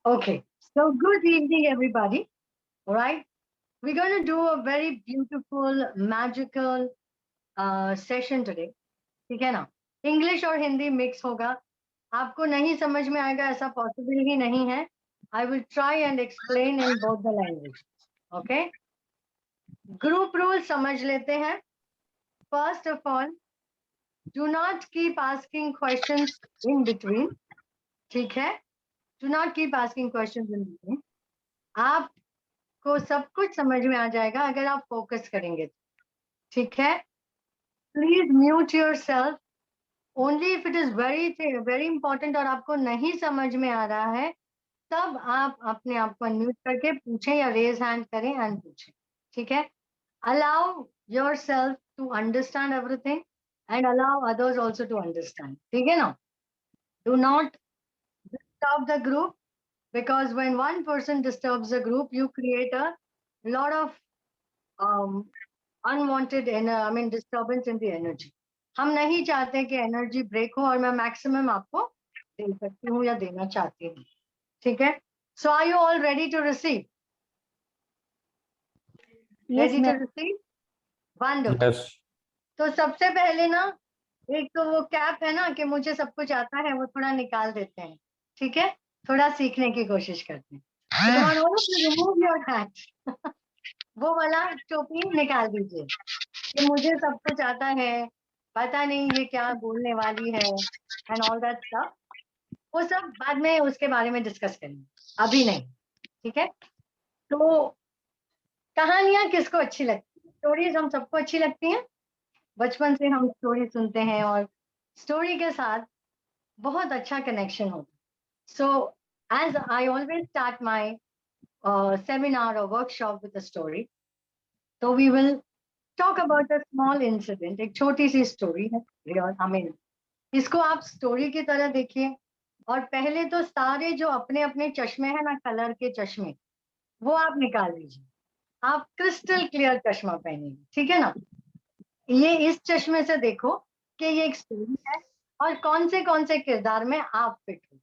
Okay, so good evening, everybody. All right, we're going to do a very beautiful, magical session today. ठीक है ना? English और Hindi mix होगा. आपको नहीं समझ में आएगा ऐसा पॉसिबल ही नहीं है. I will try and explain in both the languages. Okay? Group rule समझ लेते हैं. First of all, do not keep asking questions in between. ठीक है? Do not keep asking questions in between. आप को सब कुछ समझ में आ जाएगा अगर आप फोकस करेंगे. ठीक है? Please mute your self only if it is very very important और आपको नहीं समझ में आ रहा है तब आप अपने आप को अनम्यूट करके पूछें या रेज हैंड करें एंड पूछें. ठीक है? Allow yourself to understand everything and allow others also to understand. ठीक है ना? Do not disturb the group because when one person disturbs a group you create a lot of um, unwanted disturbance in the energy. हम नहीं चाहते कि energy break हो और मैं मैक्सिमम आपको दे सकती हूँ या देना चाहती हूँ. ठीक है? So are you all ready to receive? Ready to receive? Wonderful. तो सबसे पहले ना एक तो वो कैप है ना कि मुझे सब कुछ आता है वो थोड़ा निकाल देते हैं. ठीक है? थोड़ा सीखने की कोशिश करते हैं. Remove your hat. वो वाला टोपी निकाल दीजिए कि मुझे सब कुछ आता है, पता नहीं ये क्या बोलने वाली है एंड ऑल दैट स्टफ. वो सब बाद में उसके बारे में डिस्कस करेंगे, अभी नहीं. ठीक है? तो कहानियां किसको अच्छी लगती है? स्टोरीज हम सबको अच्छी लगती हैं. बचपन से हम स्टोरी सुनते हैं और स्टोरी के साथ बहुत अच्छा कनेक्शन होता है. So as I always start my seminar और वर्कशॉप विद अ स्टोरी. तो we will talk about a small incident. एक छोटी सी स्टोरी है. इसको आप स्टोरी की तरह देखिए और पहले तो सारे जो अपने अपने चश्मे हैं ना, कलर के चश्मे, वो आप निकाल लीजिए. आप क्रिस्टल क्लियर चश्मा पहनिए. ठीक है ना? ये इस चश्मे से देखो कि ये एक स्टोरी है और कौन से किरदार में आप फिट हो.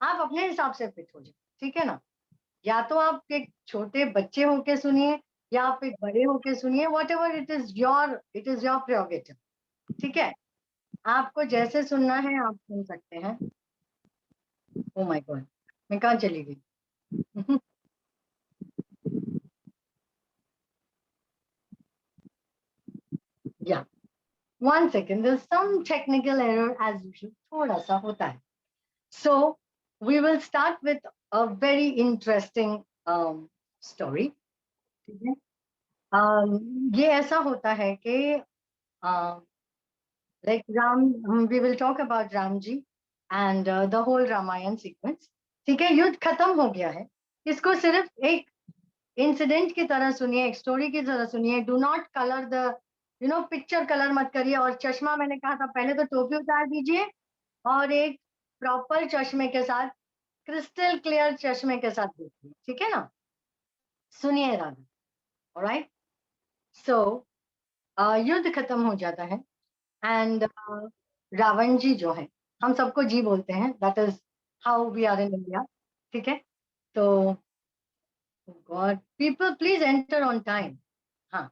आप अपने हिसाब से फिट हो जाए. ठीक है ना? या तो आप एक छोटे बच्चे होके सुनिए या आप एक बड़े होके सुनिए. What ever it is your prerogative. ठीक है? आपको जैसे सुनना है आप सुन सकते हैं. ओ माय गॉड, मैं कहाँ चली गई? या one second, there some technical error as usual, थोड़ा सा होता है. So we will start with a very interesting story. ठीक है? ये ऐसा होता है कि like Ram, we will talk about Ram ji and the whole Ramayana sequence. ठीक है? युद्ध खत्म हो गया है. इसको सिर्फ एक इंसिडेंट की तरह सुनिए, एक स्टोरी की तरह सुनिए. Do not colour the picture colour मत करिए. और चश्मा मैंने कहा था पहले तो टोपी उतार दीजिए और एक प्रॉपर चश्मे के साथ, क्रिस्टल क्लियर चश्मे के साथ देखिए. ठीक है ना? सुनिए राधा. ऑलराइट? सो युद्ध खत्म हो जाता है एंड रावण जी जो है, हम सबको जी बोलते हैं, that is how we are in India. ठीक है? तो god, people please enter on time. हाँ.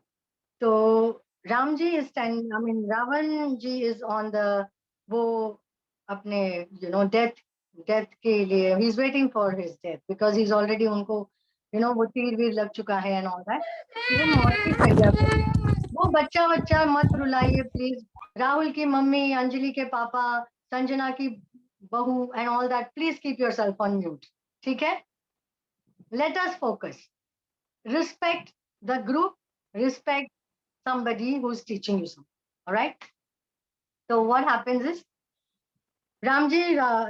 तो Ram ji is stand, Ravan ji is on the, वो अपने डेथ डेथ के लिए he is waiting for his death because he is already, उनको वो तीर वीर लग चुका है एंड ऑल दैट. वो मौत की शैया पे. वो बच्चा बच्चा मत रुलाइए प्लीज. राहुल की मम्मी, अंजलि के पापा, संजना की बहू and all that, please keep your self on mute. ठीक है? Let us focus. Respect the group, respect somebody who's teaching you something. All right? So what happens is, Ram ji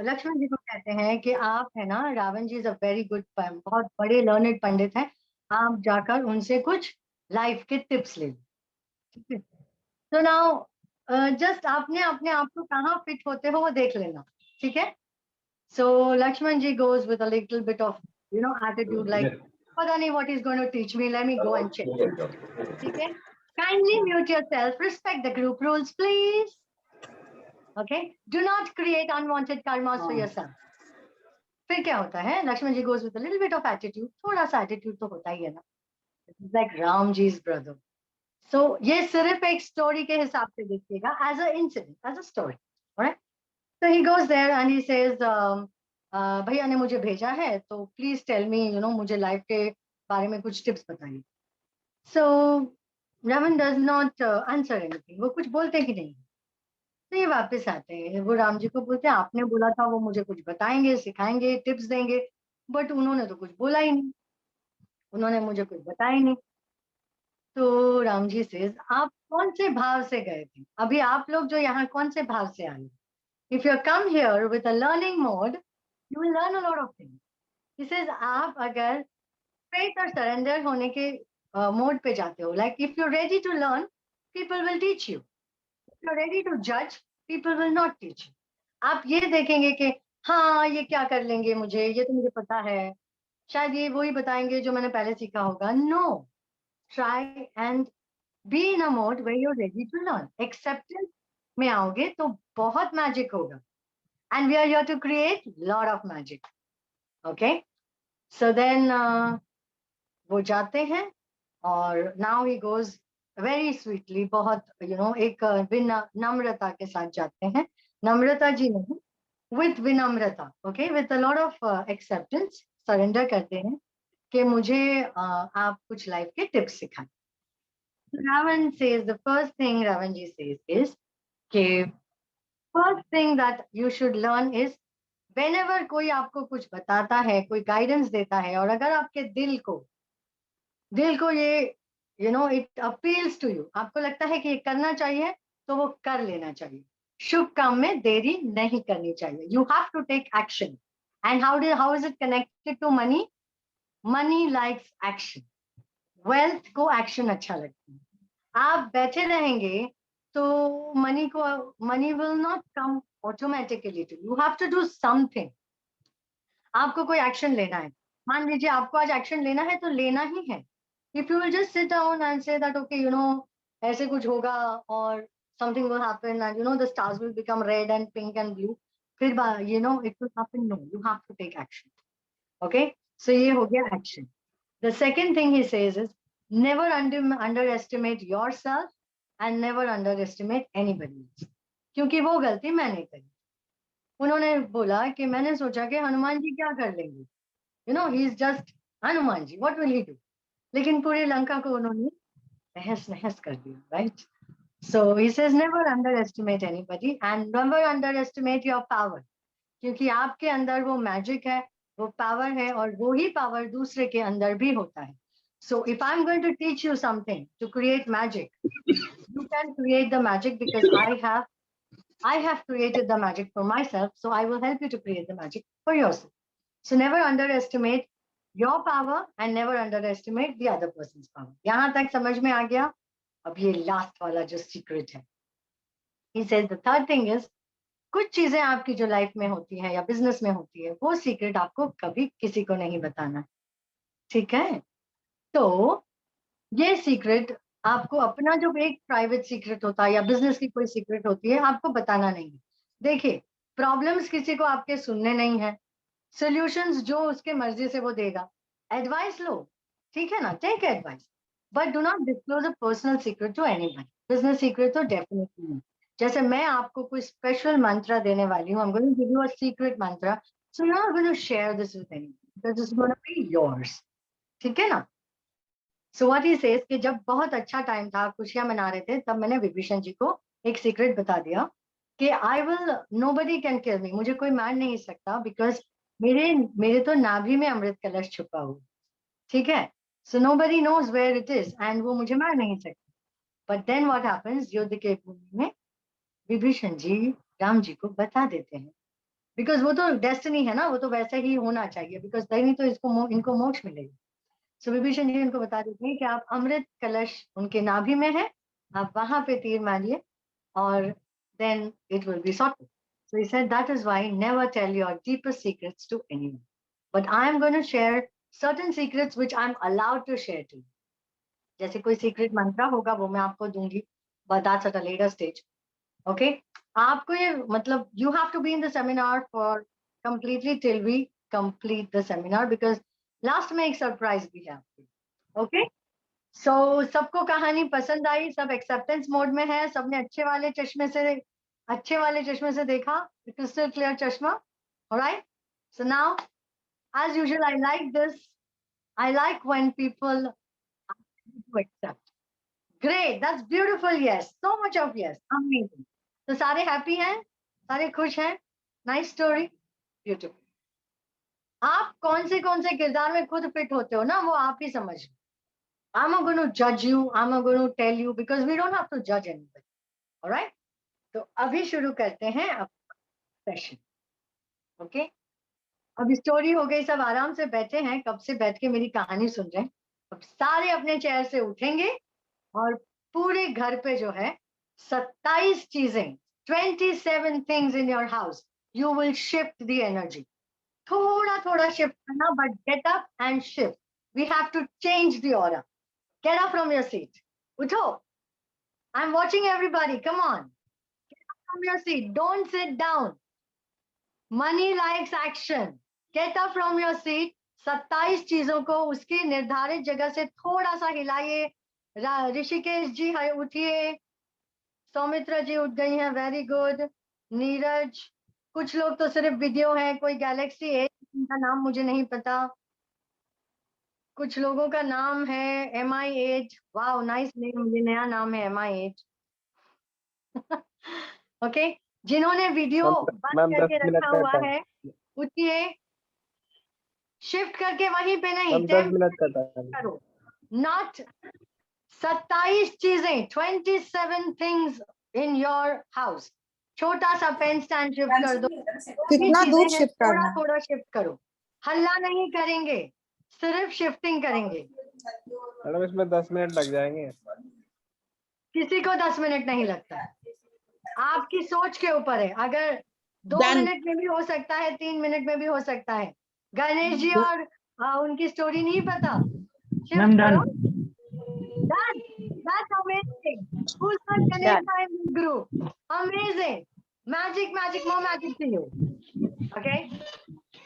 Lakshman ji को कहते हैं कि आप है ना, Ravan ji is a very good, बहुत बड़े लर्नेड पंडित हैं, आप जाकर उनसे कुछ लाइफ के टिप्स ले लो. ठीक है? तो नाउ जस्ट आपने अपने आप को कहाँ फिट होते हो वो देख लेना. ठीक है? सो लक्ष्मण जी goes with a little bit of attitude like, पता नहीं what he's going to teach me, let me go and check. ठीक है? Kindly mute yourself. Respect the group rules, please. Okay? Do not create unwanted karmas for yourself. फिर क्या होता है, Lakshman ji goes with a little bit of attitude, थोड़ा सा attitude तो होता ही है ना, like Ram ji is brother. So ये सिर्फ एक स्टोरी के हिसाब से देखिएगा, as a incident, as a story, alright. So he goes there and he says, भैया ने मुझे भेजा है तो प्लीज टेल मी, मुझे लाइफ के बारे में कुछ टिप्स बताइए। So Ravan does not answer anything, वो कुछ बोलते ही नहीं। तो ये वापस आते हैं, वो राम जी को बोलते हैं आपने बोला था वो मुझे कुछ बताएंगे, सिखाएंगे, टिप्स देंगे, बट उन्होंने तो कुछ बोला ही नहीं, उन्होंने मुझे कुछ बताया ही नहीं। तो राम जी सेज आप कौन से भाव से गए थे, अभी आप लोग जो यहाँ कौन से भाव से आए? If you come here with a learning mode, you will learn a lot of things. He says आप अगर फेथ और सरेंडर होने के मोड पे जाते हो, like if you ready to learn, people will teach you, if you ready to जज, people will not teach you. आप ये देखेंगे कि हाँ ये क्या कर लेंगे, मुझे ये तो मुझे पता है, शायद ये वही बताएंगे जो मैंने पहले सीखा होगा। No, try and be in a mode where you ready to learn. Acceptance में आओगे तो बहुत मैजिक होगा, and we are here to create lot of magic. Okay, so then वो जाते हैं और now he goes very sweetly, बहुत एक विनम्रता के साथ जाते हैं, नम्रता जी नहीं, विथ विनम्रता, okay, with a lot of acceptance, surrender करते हैं कि मुझे आप कुछ लाइफ के टिप्स सिखाएं। Ravan says, the first thing Ravan ji says is कि first thing that you should learn is, whenever कोई आपको कुछ बताता है, कोई गाइडेंस देता है, और अगर आपके दिल को ये इट अपील्स टू यू, आपको लगता है कि ये करना चाहिए, तो वो कर लेना चाहिए। शुभ काम में देरी नहीं करनी चाहिए, you have to take action. And how is it connected to money? Money likes action, wealth को एक्शन अच्छा लगता है। आप बैठे रहेंगे तो money will not come automatically to, you have to do something. आपको कोई एक्शन लेना है, मान लीजिए आपको आज एक्शन लेना है तो लेना ही है। If you will just sit down and say that okay ऐसे कुछ होगा और something will happen and the stars will become red and pink and blue, फिर it will happen, no, you have to take action. Okay, so ये हो गया action. The second thing he says is, never underestimate yourself and never underestimate anybody, क्योंकि वो गलती मैंने करी। उन्होंने बोला कि मैंने सोचा कि हनुमान जी क्या कर लेंगे, he is just Hanuman ji, what will he do, लेकिन पूरी लंका को उन्होंने तहस नहस कर दिया, right? So he says never underestimate anybody and never underestimate your power, क्योंकि आपके अंदर वो मैजिक है, वो पावर है, और वो ही पावर दूसरे के अंदर भी होता है। So if I am going to teach you something to create magic, you can create the magic because I have created the magic for myself, so I will help you to create the magic for yourself. So never underestimate your power and never underestimate the other person's power. यहाँ तक समझ में आ गया? अब ये last वाला जो secret है, he says the third thing is, कुछ चीजें आपकी जो लाइफ में होती है या बिजनेस में होती है, वो सीक्रेट आपको कभी किसी को नहीं बताना है, ठीक है? तो ये सीक्रेट आपको अपना, जो एक प्राइवेट सीक्रेट होता है या बिजनेस की कोई सीक्रेट होती है, आपको बताना नहीं है। देखिए, प्रॉब्लम्स किसी को आपके सुनने नहीं है, सॉल्यूशंस जो उसके मर्जी से वो देगा। एडवाइस लो, ठीक है ना, take advice, but do not disclose a personal secret to anybody. Business secret तो डेफिनेटली नहीं। जैसे मैं आपको कोई स्पेशल मंत्र देने वाली हूँ, I am going to give you a secret mantra, so you are going to share this with anyone, because it's gonna be yours, ठीक है ना? सो व्हाट ही सेज कि जब बहुत अच्छा टाइम था, खुशियां मना रहे थे, तब मैंने विभीषण जी को एक सीक्रेट बता दिया कि I will, nobody can kill me, मुझे कोई मार नहीं सकता, बिकॉज मेरे मेरे तो नाभि में अमृत कलश छुपा हुआ, ठीक है? So nobody knows where it is and वो मुझे मार नहीं सकता। बट देन व्हाट हैपेंस, युद्ध के भूमि में विभीषण जी राम जी को बता देते हैं, बिकॉज वो तो डेस्टिनी है ना, वो तो वैसे ही होना चाहिए, बिकॉज नहीं तो इनको मोक्ष मिलेगा। सो विभीषण जी उनको बता देते हैं कि आप अमृत कलश उनके नाभि में है, आप वहां पे तीर मारिए और then it will be sorted. So he said that is why never tell your deepest secrets to anyone. But I am going to share certain secrets which I'm allowed to share to you. जैसे कोई secret मंत्र होगा वो मैं आपको दूंगी, but that's at a later stage. Okay? आपको ये मतलब you have to be in the seminar for completely till we complete the seminar because last में एक surprise भी है आपकी. Okay? So सबको कहानी पसंद आई, सब acceptance mode में है, सबने अच्छे वाले चश्मे से देखा, crystal clear चश्मा. All right? So now, as usual, I like this. I like when people accept. Great, that's beautiful. Yes, so much of yes, amazing. तो सारे happy हैं, सारे खुश हैं. Nice story, beautiful. आप कौन से किरदार में खुद फिट होते हो ना, वो आप ही समझ. I'm not going to judge you. I'm not going to tell you because we don't have to judge anybody. All right? तो अभी शुरू करते हैं अपना सेशन. ओके? अभी स्टोरी हो गई, सब आराम से बैठे हैं, कब से बैठ के मेरी कहानी सुन रहे हैं. अब सारे अपने चेयर से उठेंगे और पूरे घर पे जो है 27 चीजें, 27 things in your house, you will shift the energy. थोड़ा थोड़ा shift करना, but get up and shift. We have to change the aura. Get up from your seat. Utho. I'm watching everybody. Come on. Get up from your seat. Don't sit down. Money likes action. Get up from your seat. 27 चीजों को उसकी निर्धारित जगह से थोड़ा सा हिलाइए. ऋषिकेश जी उठिए. सौमित्रा जी उठ गई हैं. Very good. नीरज. कुछ लोग तो सिर्फ वीडियो हैं. कोई गैलेक्सी है, उनका नाम मुझे नहीं पता. कुछ लोगों का नाम है MI8. Wow, nice name. ये नया नाम है MI8. ओके. जिन्होंने वीडियो बंद करके रखा हुआ है, उठिए. शिफ्ट करके वहीं पे नहीं, 10 मिनट करो. नॉट 27 चीजें, 27 थिंग्स इन योर हाउस. छोटा सा पेन स्टैंड शिफ्ट कर दो. कितना दूर शिफ्ट थोड़ा करना? थोड़ा शिफ्ट करो. हल्ला नहीं करेंगे, सिर्फ शिफ्टिंग करेंगे. मैडम इसमें 10 मिनट लग जाएंगे. किसी को 10 मिनट नहीं लगता. आपकी सोच के ऊपर है. अगर 2 मिनट में भी हो सकता है, 3 मिनट में भी हो सकता है. गणेश जी और उनकी स्टोरी नहीं पता. शिफ्ट करो. Done. That's amazing. Who's got Ganesh time group? Amazing. Magic, more magic to you. Okay.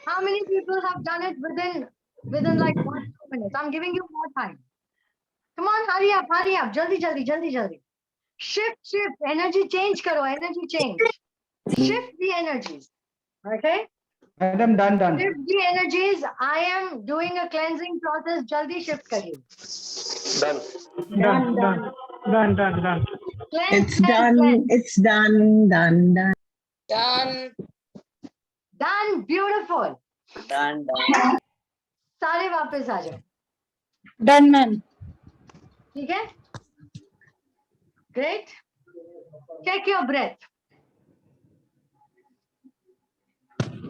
How many people have done it within like 1-2 minutes? I'm giving you more time. Come on, hurry up. Jaldi. Shift. Energy change karo. Energy change. Shift the energies. Okay. Madam, done. Shift the energies. I am doing a cleansing process. Jaldi shift kariye. Done. Cleanse, It's done. It's done. Done. Beautiful. Done. सारे वापस आ जाओ. Done, ma'am. ठीक है. Great. Check your breath.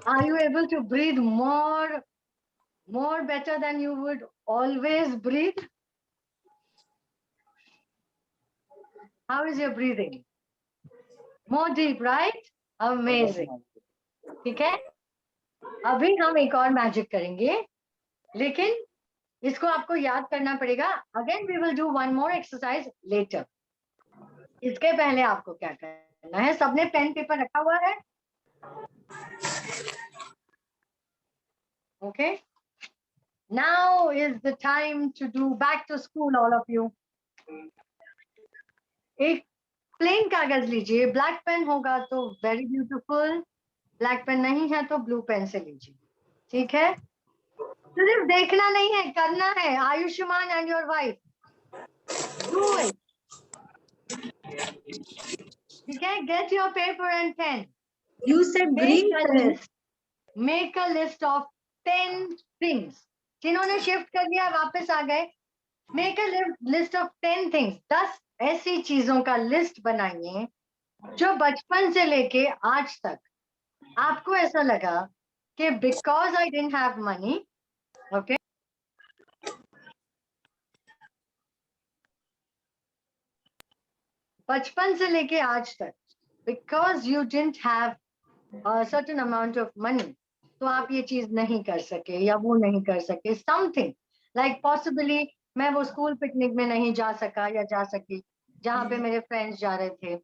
Are you able to breathe more better than you would always breathe? How is your breathing? More deep, right? Amazing. ठीक है. अभी हम एक और मैजिक करेंगे, लेकिन इसको आपको याद करना पड़ेगा. Again, we will do one more exercise later. इसके पहले आपको क्या करना है? सबने पेन पेपर रखा हुआ है? Okay. Now is the time to do back to school, all of you. एक प्लेन कागज लीजिए. ब्लैक पेन होगा तो वेरी ब्यूटीफुल. ब्लैक पेन नहीं है तो ब्लू पेन से लीजिए. ठीक है. सिर्फ देखना नहीं है, करना है. Ayushman and your wife, do it. ठीक है. Get your paper and pen. You said green pen. Make a list of 10 things. जिन्होंने शिफ्ट कर दिया वापस आ गए. Make a list of 10 things. 10 ऐसी चीजों का लिस्ट बनाइए जो बचपन से लेके आज तक आपको ऐसा लगा कि because I didn't have money, okay, बचपन से लेके आज तक because you didn't have a certain amount of money, तो आप ये चीज नहीं कर सके या वो नहीं कर सके. Something like possibly मैं वो स्कूल पिकनिक में नहीं जा सका या जा सकी जहाँ पे मेरे फ्रेंड्स जा रहे थे.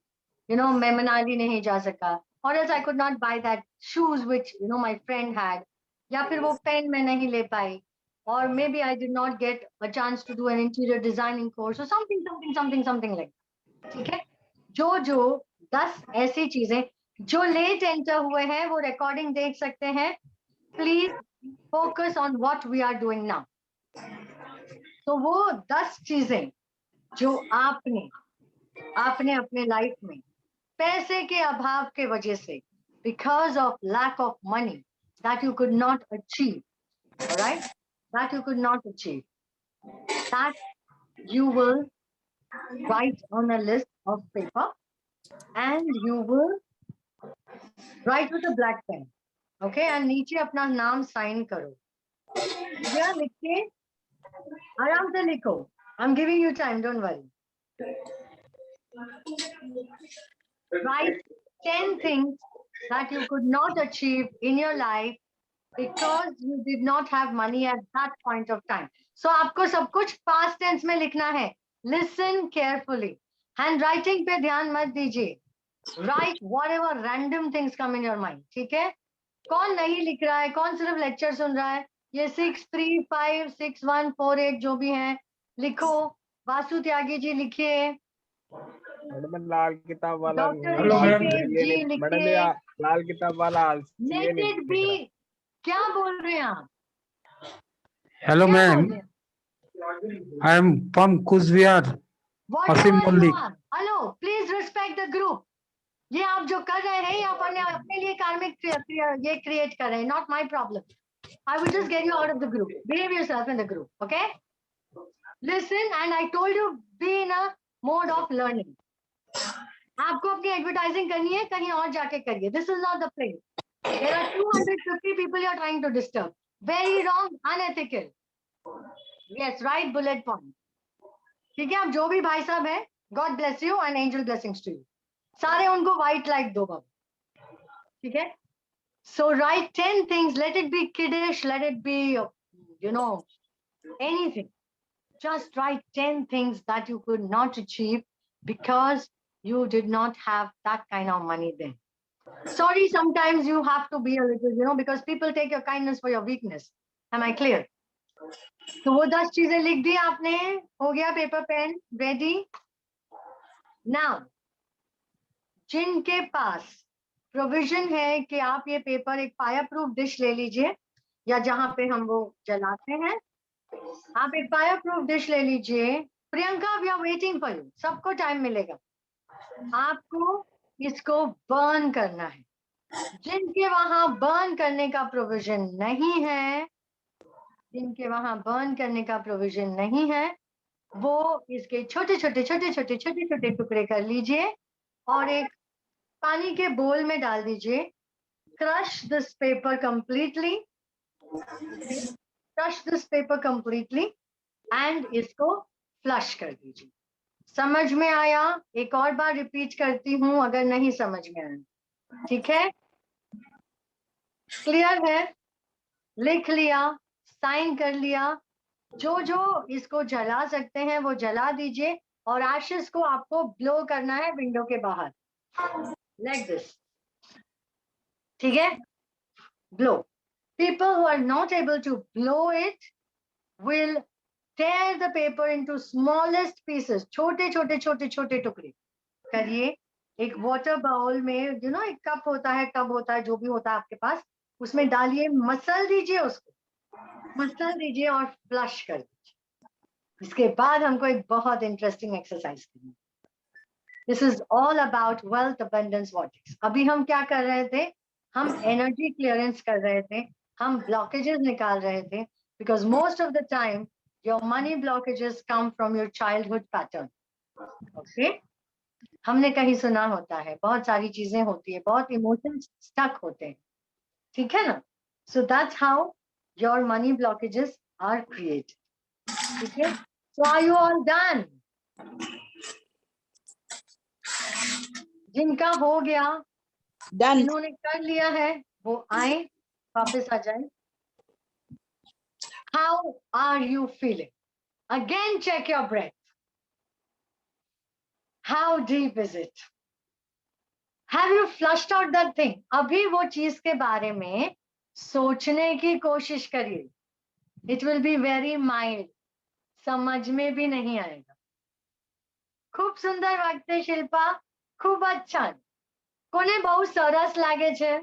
मैं मनाली नहीं जा सका. Or else I could not buy that shoes which my friend had. या फिर वो पेन मैं नहीं ले पाई, or maybe I did not get a chance to do an interior designing course or something like that. ठीक है, जो 10 ऐसी चीजें जो लेट एंटर हुए हैं वो रिकॉर्डिंग देख सकते हैं. Please focus on what we are doing now. तो वो 10 चीजें जो आपने अपने लाइफ में पैसे के अभाव के वजह से, because of lack of money, that you could not achieve, all right, that you could not achieve, that you will write on a list of paper and you will write with a black pen, okay, and नीचे अपना नाम sign करो. या लिख के आराम से लिखो. I'm giving you time, don't worry. Write 10 things that you could not achieve in your life because you did not have money at that point of time. So आपको सब कुछ past tense में लिखना है. Listen carefully. Handwriting पे ध्यान मत दीजिए. Write whatever random things come in your mind. ठीक है? कौन नहीं लिख रहा है? कौन सिर्फ लेक्चर सुन रहा है? ये 6, 3, 5, 6, 1, 4, 8 जो भी हैं लिखो. वासु त्यागी जी लिखिए. मैडम लाल किताब वाला डॉक्टर Hello, ma'am. ऋषिकेश जी मैडम लिखिए. ये लाल किताब वाला ये Let नहीं it दिख be. रहा. क्या बोल रहे हैं आप? Hello, क्या बोल ma'am. रहे हैं? I am from Kuzviar. Whatever Asim you Mullik. are. Hello, please respect the group. ये आप जो कर रहे हैं ये अपने लिए कार्मिक ये क्रिएट कर रहे हैं. Not my problem. I will just get you out of the group. Behave yourself in the group, okay? Listen, and I told you be in a mode of learning. आपको अपनी एडवर्टाइजिंग करनी है, कहीं और जाके करिए. This is not the place. There are 250 people you are trying to disturb. Very wrong, unethical. Yes, right bullet point. ठीक है, आप जो भी भाई साहब हैं, God bless you and angel blessings to you. सारे उनको white light दो बाबा. ठीक है? So write 10 things. Let it be kiddish. Let it be, you know, anything. Just write 10 things that you could not achieve because you did not have that kind of money then. Sorry, sometimes you have to be a little, because people take your kindness for your weakness. Am I clear? तो वो 10 चीजें लिख दी आपने. हो गया paper pen ready. Now जिनके पास provision है कि आप ये पेपर एक फायर प्रूफ डिश ले लीजिए, या जहां पे हम वो जलाते हैं, आप एक फायर प्रूफ डिश ले लीजिए. Priyanka, we are waiting for you. सबको टाइम मिलेगा. आपको इसको बर्न करना है. जिनके वहां बर्न करने का प्रोविजन नहीं है, जिनके वहां बर्न करने का प्रोविजन नहीं है, वो इसके छोटे छोटे टुकड़े कर लीजिए और एक पानी के बोल में डाल दीजिए. Crush this paper completely. Crush this paper completely and इसको फ्लश कर दीजिए. समझ में आया? एक और बार रिपीट करती हूं अगर नहीं समझ में आया. ठीक है? क्लियर है? लिख लिया, साइन कर लिया. जो इसको जला सकते हैं वो जला दीजिए और एशेस को आपको ब्लो करना है विंडो के बाहर, लाइक दिस. ठीक है? Blow. People who are not able to blow it will tear the paper into smallest pieces. छोटे टुकड़े करिए. एक वाटर बाउल में एक कप होता है, टब होता है, जो भी होता है आपके पास, उसमें डालिए, मसल दीजिए, उसको मसल दीजिए और फ्लश कर दीजिए. इसके बाद हमको एक बहुत इंटरेस्टिंग एक्सरसाइज करनी है. This is all about wealth abundance vortex. अभी हम क्या कर रहे थे? हम एनर्जी क्लियरेंस कर रहे थे, हम ब्लॉकेजेस निकाल रहे थे. Because most of the time your money blockages come from your childhood pattern. Okay, हमने कहीं सुना होता है, बहुत सारी चीजें होती है, बहुत इमोशंस स्टक होते हैं. ठीक है ना? So that's how your money blockages are created. ठीक है? So are you all done? जिनका हो गया, जिन्होंने कर लिया है, वो आए, वापस आ जाए. How are you feeling? Again check your breath. How deep is it? Have you flushed out that thing? अभी वो चीज के बारे में सोचने की कोशिश करिए. It will be very mild. समझ में भी नहीं आएगा. खूब सुंदर वागते शिल्पा, खूब अच्छा. कोने बहुत सरस लागे छे.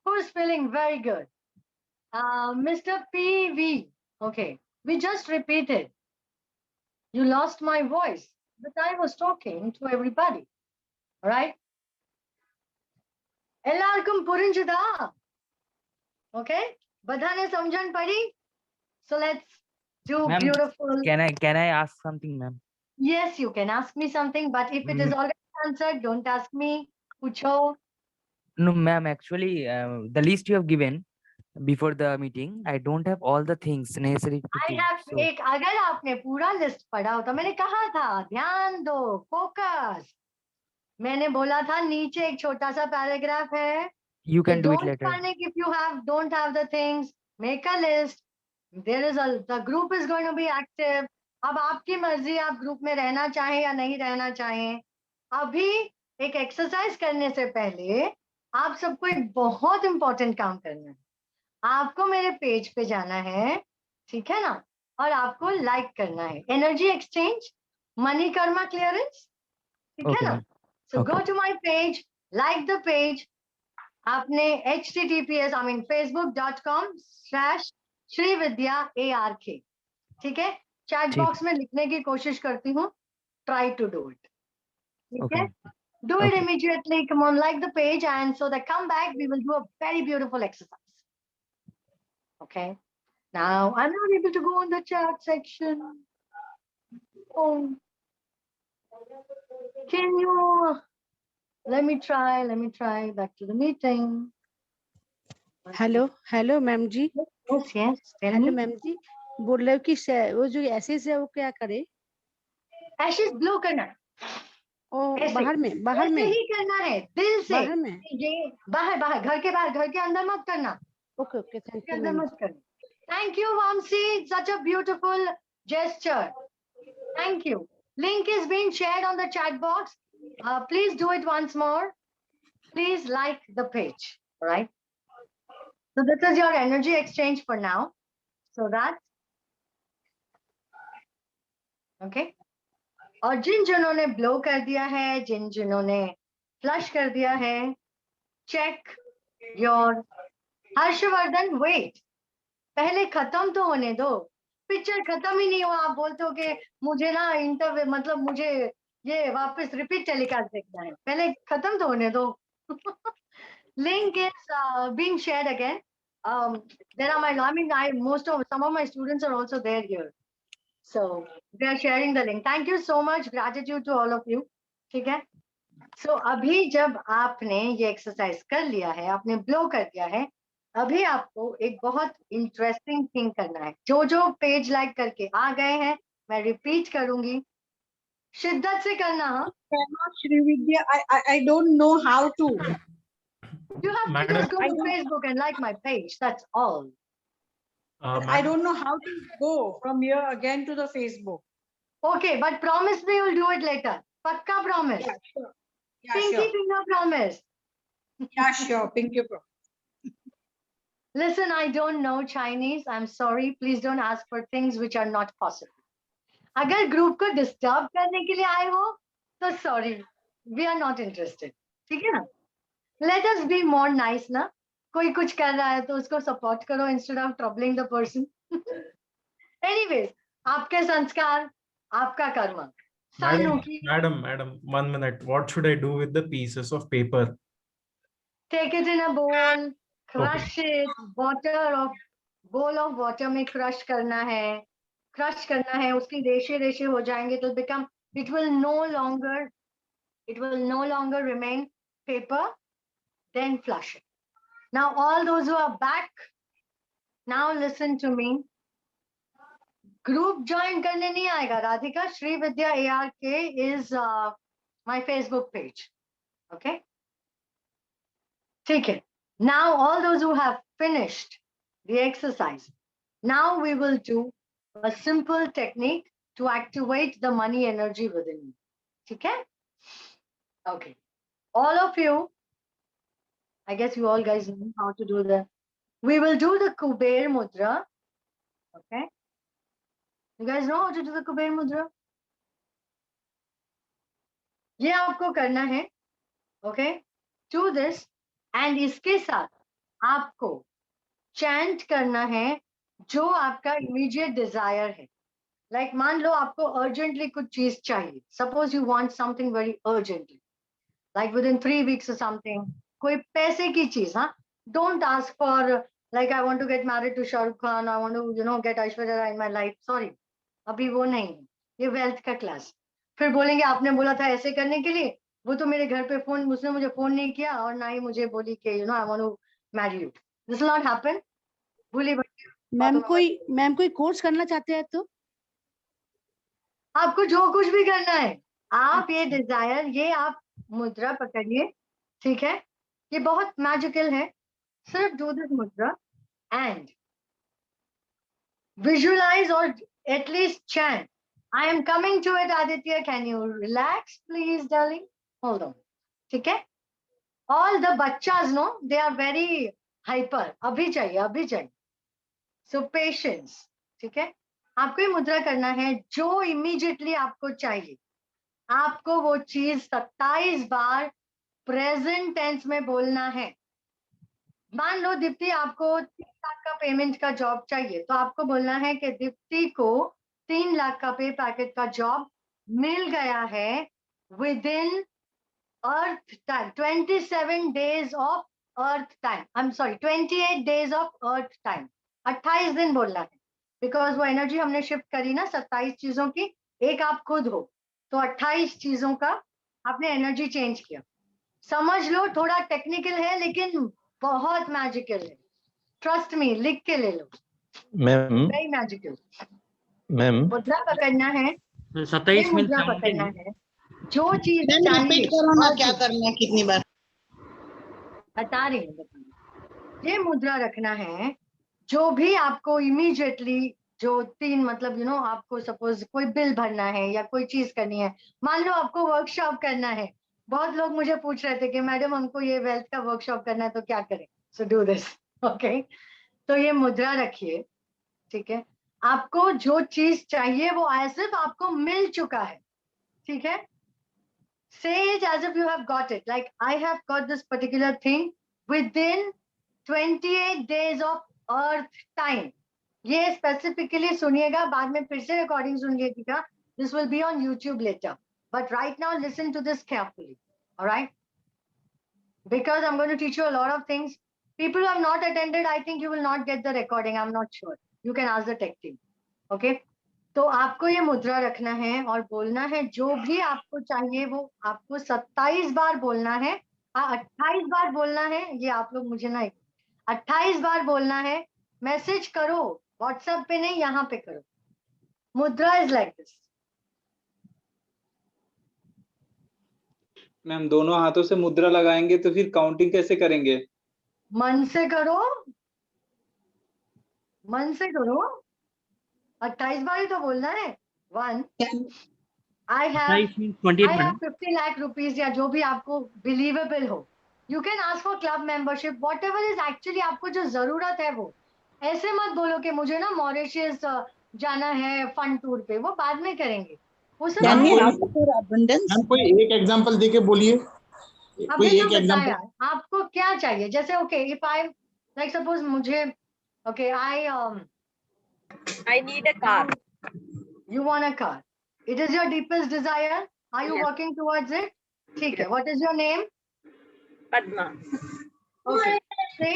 Who's feeling very good? Mr. PV. Okay, we just repeated. You lost my voice, but I was talking to everybody. All right? எல்லாருக்கும் புரிஞ்சுதா? Okay? બધાને સમજણ પડી? So let's do Ma'am, beautiful. can I ask something, ma'am? Yes, you can ask me something, but if it is already answered, don't ask me. पूछो. No, ma'am, actually, the list you have given before the meeting, I don't have all the things necessary to I do. have So, एक, अगर आपने पूरा list पढ़ा हो तो मैंने कहा था ध्यान दो, फोकस. मैंने बोला था नीचे एक छोटा सा पैराग्राफ है. you can do it Don't later. panic if you don't have the things. Make a list. The group is going to be active. अब आपकी मर्जी, आप ग्रुप में रहना चाहें या नहीं रहना चाहें. अभी एक एक्सरसाइज करने से पहले आप सबको एक बहुत इंपॉर्टेंट काम करना है. आपको मेरे पेज पे जाना है, ठीक है ना, और आपको लाइक करना है. Energy exchange, money karma clearance, ठीक है Okay, ना. ma'am. So go Okay. To my page, like the page. आपने https facebook.com/श्रीविद्या ARK, ठीक है. चैट ठीक. बॉक्स में लिखने की कोशिश करती हूँ. Try to do it. ठीक है. Okay. Do it Okay. immediately. Come on, like the page, and so that come back, we will do a very beautiful exercise. Okay. Now I'm not able to go on the chat section. Oh, can you? Let me try back to the meeting. Hello ma'am ji. Yes, yes. Tell hello me. Ma'am ji, बोल रहे हो कि वो जो assess है वो क्या करे? Ashes blow करना. ओ ऐसे बाहर में ही करना है, दिल से. बाहर में. ये बाहर, घर के बाहर, घर के अंदर मत करना. ओके थैंक के यू अंदर मैम. मत करना. Thank you, Vamsi. Such a beautiful gesture. Thank you. Link is being shared on the chat box. Please do it once more. Please like the page. All right. So this is your energy exchange for now. So that. Okay. और जिन्होंने blow कर दिया है, जिन्होंने flush कर दिया है, check your. Harshvardhan, wait. पहले खत्म तो होने दो. पिक्चर खत्म ही नहीं हुआ, आप बोलते हो कि मुझे ना इंटरव्यू, मतलब मुझे ये वापस रिपीट टेलीकास्ट देखना है. पहले खत्म तो होने दो. Link is being shared again. There are some of my students are also there here, so they are sharing the link. Thank you so much. Gratitude to all of you. ठीक है. So अभी जब आपने ये exercise कर लिया है, आपने ब्लो कर दिया है, अभी आपको एक बहुत इंटरेस्टिंग थिंग करना है. जो पेज लाइक करके आ गए हैं, मैं रिपीट करूंगी. शिद्दत से करना. हाँ. Srividya, I don't know how to. You have to just go to Facebook and like my page. That's all. I don't know how to go from here again to the Facebook. Okay, but promise me you'll do it later. Pakka promise. Yeah, sure. Yeah, Pinky sure. finger promise. Yeah, sure. Pinky pro. Listen, I don't know Chinese. I'm sorry. Please don't ask for things which are not possible. अगर group को disturb करने के लिए आए हो तो sorry, we are not interested. ठीक है ना. Let us be more nice ना. कोई कुछ कर रहा है तो उसको सपोर्ट करो instead of troubling the person. Anyways, आपके संस्कार, आपका कर्म. Madam, 1 minute. What should I do with the pieces of paper? Take it in a bowl, crush it, bowl of water में crush करना है. Crush करना है, उसकी रेशे हो जाएंगे तो it will no longer remain paper. Then flush it. Now all those who are back, now listen to me. Group join करने नहीं आएगा. Radhika, Srividya ARK is my Facebook page. Okay. ठीक है. Now all those who have finished the exercise, now we will do a simple technique to activate the money energy within you. ठीक है? Okay. All of you, I guess you all guys know how to do the. We will do the Kuber Mudra. Okay. You guys know how to do the Kuber Mudra? ये आपको करना है. Okay. Do this. And इसके साथ आपको chant करना है जो आपका immediate desire है. Like मान लो आपको urgently कुछ चीज चाहिए. Suppose you want something very urgently. Like within 3 weeks or something. कोई पैसे की चीज, हाँ? Don't ask for like I want to get married to Shah Rukh Khan. I want to get Aishwarya Rai in my life. Sorry. अभी वो नहीं है. ये wealth का class. फिर बोलेंगे आपने बोला था ऐसे करने के लिए. वो तो मेरे घर पे फोन, उसने मुझे फोन नहीं किया और ना ही मुझे बोली कि I want to marry you. This will not happen. भूली मैम कोई कोर्स करना चाहते हैं तो आपको जो कुछ भी करना है, आप ये डिजायर, ये आप मुद्रा पकड़िए, ठीक है? ये बहुत मैजिकल है. सिर्फ do this mudra and visualise और at least chant. I am coming to it. Aditya, can you relax please darling? Hold on. ठीक है? ऑल द बच्चास no they are very hyper. अभी चाहिए. So patience. ठीक है? आपको ये मुद्रा करना है जो इमीडिएटली आपको चाहिए. आपको वो चीज 27 बार प्रेजेंट टेंस में बोलना है. मान लो दीप्ति आपको 3 लाख का पेमेंट का जॉब चाहिए, तो आपको बोलना है कि दीप्ति को 3 लाख का पे पैकेट का जॉब मिल गया है within earth time. 27 days of earth time. I am sorry, 28 days of earth time. 28 दिन बोलना है. बिकॉज वो एनर्जी हमने शिफ्ट करी ना 27 चीजों की. एक आप खुद हो, तो 28 चीजों का आपने एनर्जी चेंज किया. समझ लो, थोड़ा टेक्निकल है लेकिन बहुत मैजिकल है. ट्रस्ट मी, लिख के ले लो. Ma'am very magical. Ma'am mudra पकड़ना है. 27 मुद्रा पकड़ना है. जो चीज रिपीट करो ना, क्या करना है, कितनी बार बता रही हूँ. ये मुद्रा रखना है. जो भी आपको इमीडिएटली जो 3 मतलब आपको सपोज कोई बिल भरना है या कोई चीज करनी है. मान लो आपको वर्कशॉप करना है. बहुत लोग मुझे पूछ रहे थे कि मैडम हमको ये वेल्थ का वर्कशॉप करना है तो क्या करें. So do this. ओके. तो ये मुद्रा रखिए. ठीक है? आपको जो चीज चाहिए वो सिर्फ आपको मिल चुका है. ठीक है? Say it as if you have got it. Like I have got this particular thing within 28 days of Earth time. ये स्पेसिफिकली सुनिएगा, बाद में फिर से रिकॉर्डिंग सुन लीजिएगा. This will be on YouTube later. But right now listen to this carefully. All right? Because I'm going to teach you a lot of things. People who have not attended, I think you will not get the recording. I'm not sure. You can ask the tech team. Okay? तो आपको ये मुद्रा रखना है और बोलना है जो भी आपको चाहिए वो आपको 27 बार बोलना है. 28 बार बोलना है. ये आप लोग मुझे ना 28 बार बोलना है. मैसेज करो, व्हाट्सएप पे नहीं, यहाँ पे करो. मुद्रा इज लाइक दिस. मैम दोनों हाथों से मुद्रा लगाएंगे तो फिर काउंटिंग कैसे करेंगे? मन से करो, मन से करो. 28 बार ही तो बोलना है. 1 I have 50 lakh rupees या जो भी आपको बिलीवेबल हो. You can ask for club membership, what ever is actually आपको जो जरूरत है वो. ऐसे मत बोलो कि मुझे ना मॉरिशस जाना है फन टूर पे, वो बाद में करेंगे. वो सब कोई एक एग्जांपल देके बोलिए. कोई एक एग्जांपल आपको क्या चाहिए. जैसे okay, if I like suppose मुझे okay I need a car. You want a car. It is your deepest desire. Are you working towards it? ठीक है. What is your name? Padma. Okay. Say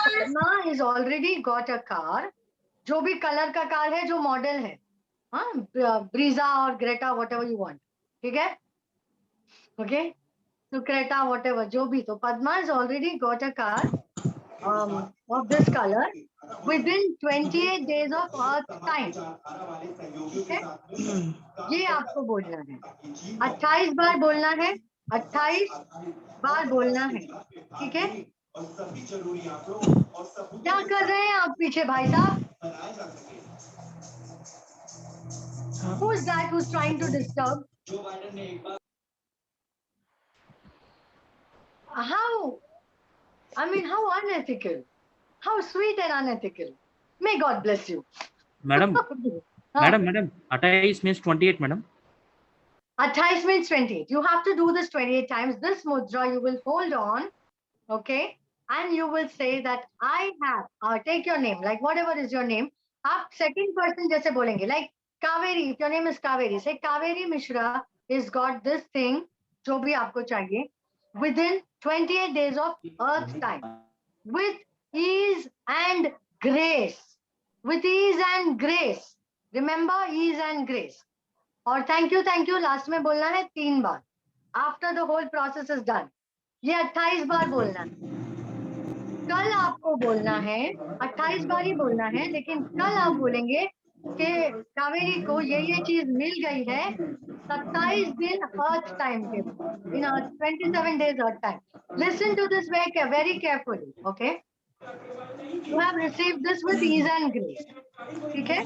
Padma has already got a car. जो भी colour का car है, जो model है, हाँ, Brezza और ग्रेटा, whatever you want. ठीक है? Okay. So Creta, whatever, जो भी. तो Padma has already got a car of this color within 28 days of Earth time. ठीक है? ये आपको बोलना है. 28 बार बोलना है. 28 बार बोलना है. ठीक है? क्या कर रहे हैं आप पीछे भाई साहब? Who is that who's trying to disturb? How? I mean, how unethical, how sweet and unethical. May God bless you. Madam, madam, 28 means 28, madam. 28 means 28. You have to do this 28 times. This mudra you will hold on, okay? And you will say that I have, take your name, like whatever is your name. आप second person जैसे बोलेंगे, like Kaveri, if your name is Kaveri, say Kaveri Mishra is got this thing, जो भी आपको चाहिए, within 28 days of earth time, with ease and grace. With ease and grace. Remember, ease and grace. और thank you last में बोलना है 3 बार. After the whole process is done. ये 28 बार बोलना है. कल आपको बोलना है 28 बार ही बोलना है, लेकिन कल आप बोलेंगे कि कावेरी को ये चीज मिल गई है 27 दिन अर्थ टाइम के, इन 27 days earth time. Listen to this very carefully, okay? You have received this with ease and grace. ठीक है?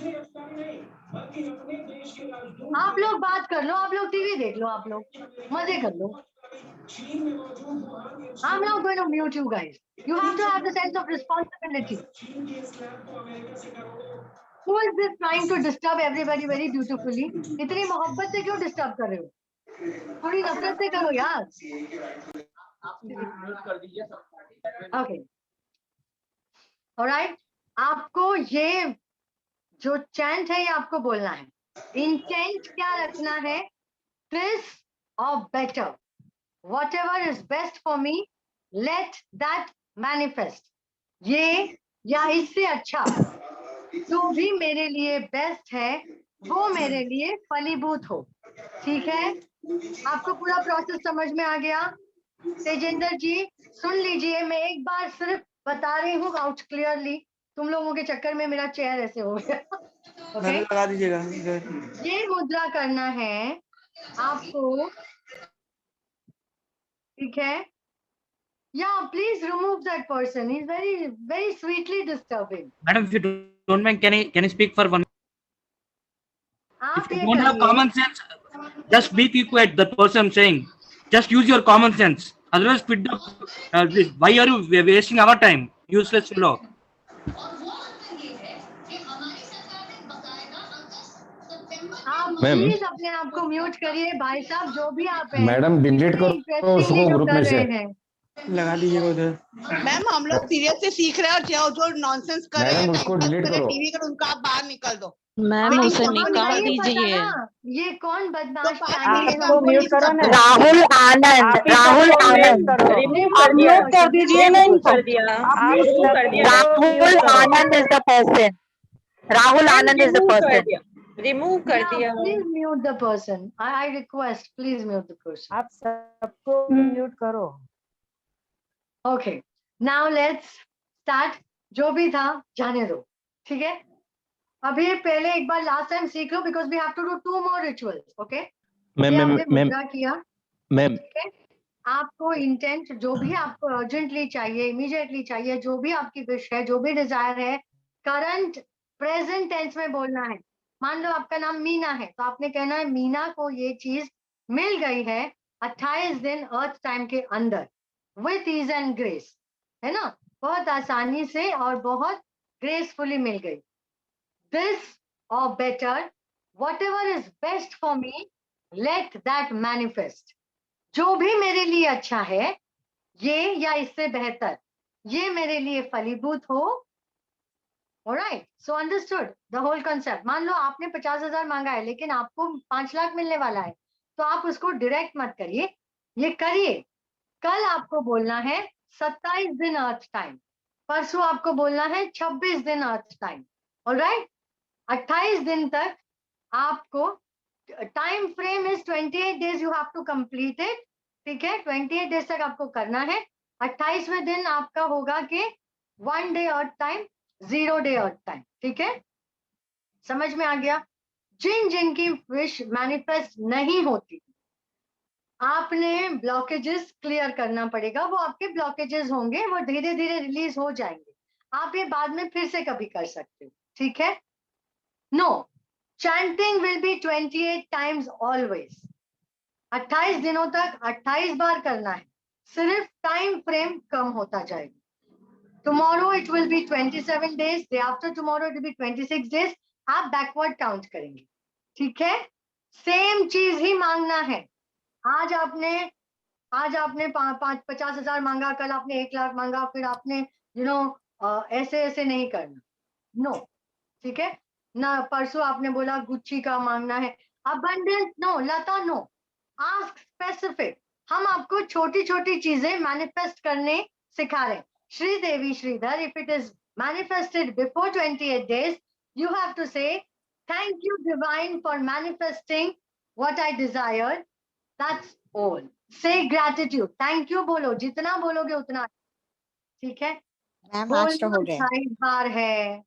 आप लोग बात कर लो, आप लोग टीवी देख लो, आप लोग मजे कर लो. I'm not going to mute you guys. You have to have the sense of responsibility. Who is this trying to disturb everybody very beautifully? इतनी मोहब्बत से क्यों disturb कर रहे हो? थोड़ी नफरत से करो यार. Okay. Alright. आपको ये जो chant है ये आपको बोलना है. Intent क्या रखना है? This or better. Whatever is best for me, let that manifest. ये या इससे अच्छा जो भी मेरे लिए बेस्ट है वो मेरे लिए फलीभूत हो. ठीक है? आपको पूरा प्रोसेस समझ में आ गया? तेजेंद्र जी सुन लीजिए, मैं एक बार सिर्फ बता रही हूँ आउट क्लियरली. तुम लोगों के चक्कर में मेरा चेयर ऐसे हो गया. Okay? लगा दीजिएगा. ये मुद्रा करना है आपको. ठीक है? Yeah, please remove that person. He's very, very sweetly disturbing. Madam, if you don't mind, can I speak for 1 minute? आप If you ये don't have करिए. common sense, just be quiet. The person I'm saying, just use your common sense. Otherwise, quit the. Why are you wasting our time? Useless fellow. आप Ma'am. Please अपने आप को mute करिए भाई साहब, जो भी आप हैं. मैडम डिलीट इतनी करो उसको interestingly जो ग्रुप कर में से. रहे हैं. लगा दीजिएगा उधर. मैम हम लोग सीरियस से सीख रहे हैं और जो नॉनसेंस कर रहे हैं मैडम उसको डिलीट करो. टीवी कर उनका आप बाहर निकल दो. मैम आपको उसे तो निकाल नहीं पता दीजिए. ना, ये कौन बदमाश तो प्राणी है. आपको म्यूट करो ना. राहुल आनंद, राहुल आनंद, म्यूट कर दीजिए ना इनको. कर दिया. Rahul Anand is the person. Rahul Anand is the person. Remove कर दिया. Please mute the person. I request, please mute the person. आप सबको म्यूट करो. Okay. Now let's start. जो भी था जाने दो. ठीक है? अभी पहले एक बार लास्ट टाइम सीख लो, because we have to do 2 more rituals. Okay? Ma'am ये मैम हमने मैम मुद्रा किया. मैम ठीक है? आपको इंटेंट जो भी आपको अर्जेंटली चाहिए, इमीडिएटली चाहिए, जो भी आपकी विश है, जो भी डिजायर है, करंट प्रेजेंट टेंस में बोलना है. मान लो आपका नाम मीना है, तो आपने कहना है मीना को ये चीज मिल गई है 28 दिन अर्थ टाइम के अंदर, विथ ईज एंड ग्रेस. है ना? बहुत आसानी से और बहुत ग्रेसफुली मिल गई. दिस और better, what ever is best for me, let that manifest. जो भी मेरे लिए अच्छा है, ये या इससे बेहतर, ये मेरे लिए फलीभूत हो. Alright, so understood the whole concept. मान लो आपने 50,000 मांगा है, लेकिन आपको 5 लाख मिलने वाला है, तो आप उसको डायरेक्ट मत करिए, ये करिए. कल आपको बोलना है 27 दिन अर्थ टाइम, परसों आपको बोलना है 26 दिन अर्थ टाइम. ऑलराइट? 28 दिन तक आपको, time frame is 28 days, you have to complete it. ठीक है? 28 days तक आपको करना है. 28वें दिन आपका होगा कि 1 day earth time, 0 day earth time. ठीक है? समझ में आ गया? जिन जिनकी विश मैनिफेस्ट नहीं होती, आपने ब्लॉकेजेस क्लियर करना पड़ेगा. वो आपके ब्लॉकेजेस होंगे, वो धीरे धीरे रिलीज हो जाएंगे. आप ये बाद में फिर से कभी कर सकते हो. ठीक है? No, chanting will be 28 times always. 28 दिनों तक 28 बार करना है. सिर्फ टाइम फ्रेम कम होता जाएगा. tomorrow it will be 27 days, day after tomorrow it will be 26 days. आप बैकवर्ड काउंट करेंगे, ठीक है? सेम चीज ही मांगना है. आज आपने 50,000 मांगा, कल आपने 1 लाख मांगा, फिर आपने ऐसे नहीं करना. नो, ठीक है ना? परसों आपने बोला गुच्ची का मांगना है, अबंडेंस नो. लता नो, आस्क स्पेसिफिक. हम आपको छोटी छोटी चीजें मैनिफेस्ट करने सिखा रहे हैं. Sridevi Shridhar, if it is manifested before 28 days, you have to say, thank you divine for manifesting what I desired. That's all. Say gratitude. Thank you बोलो, जितना बोलोगे उतना, ठीक है? बोलना 28 बार है,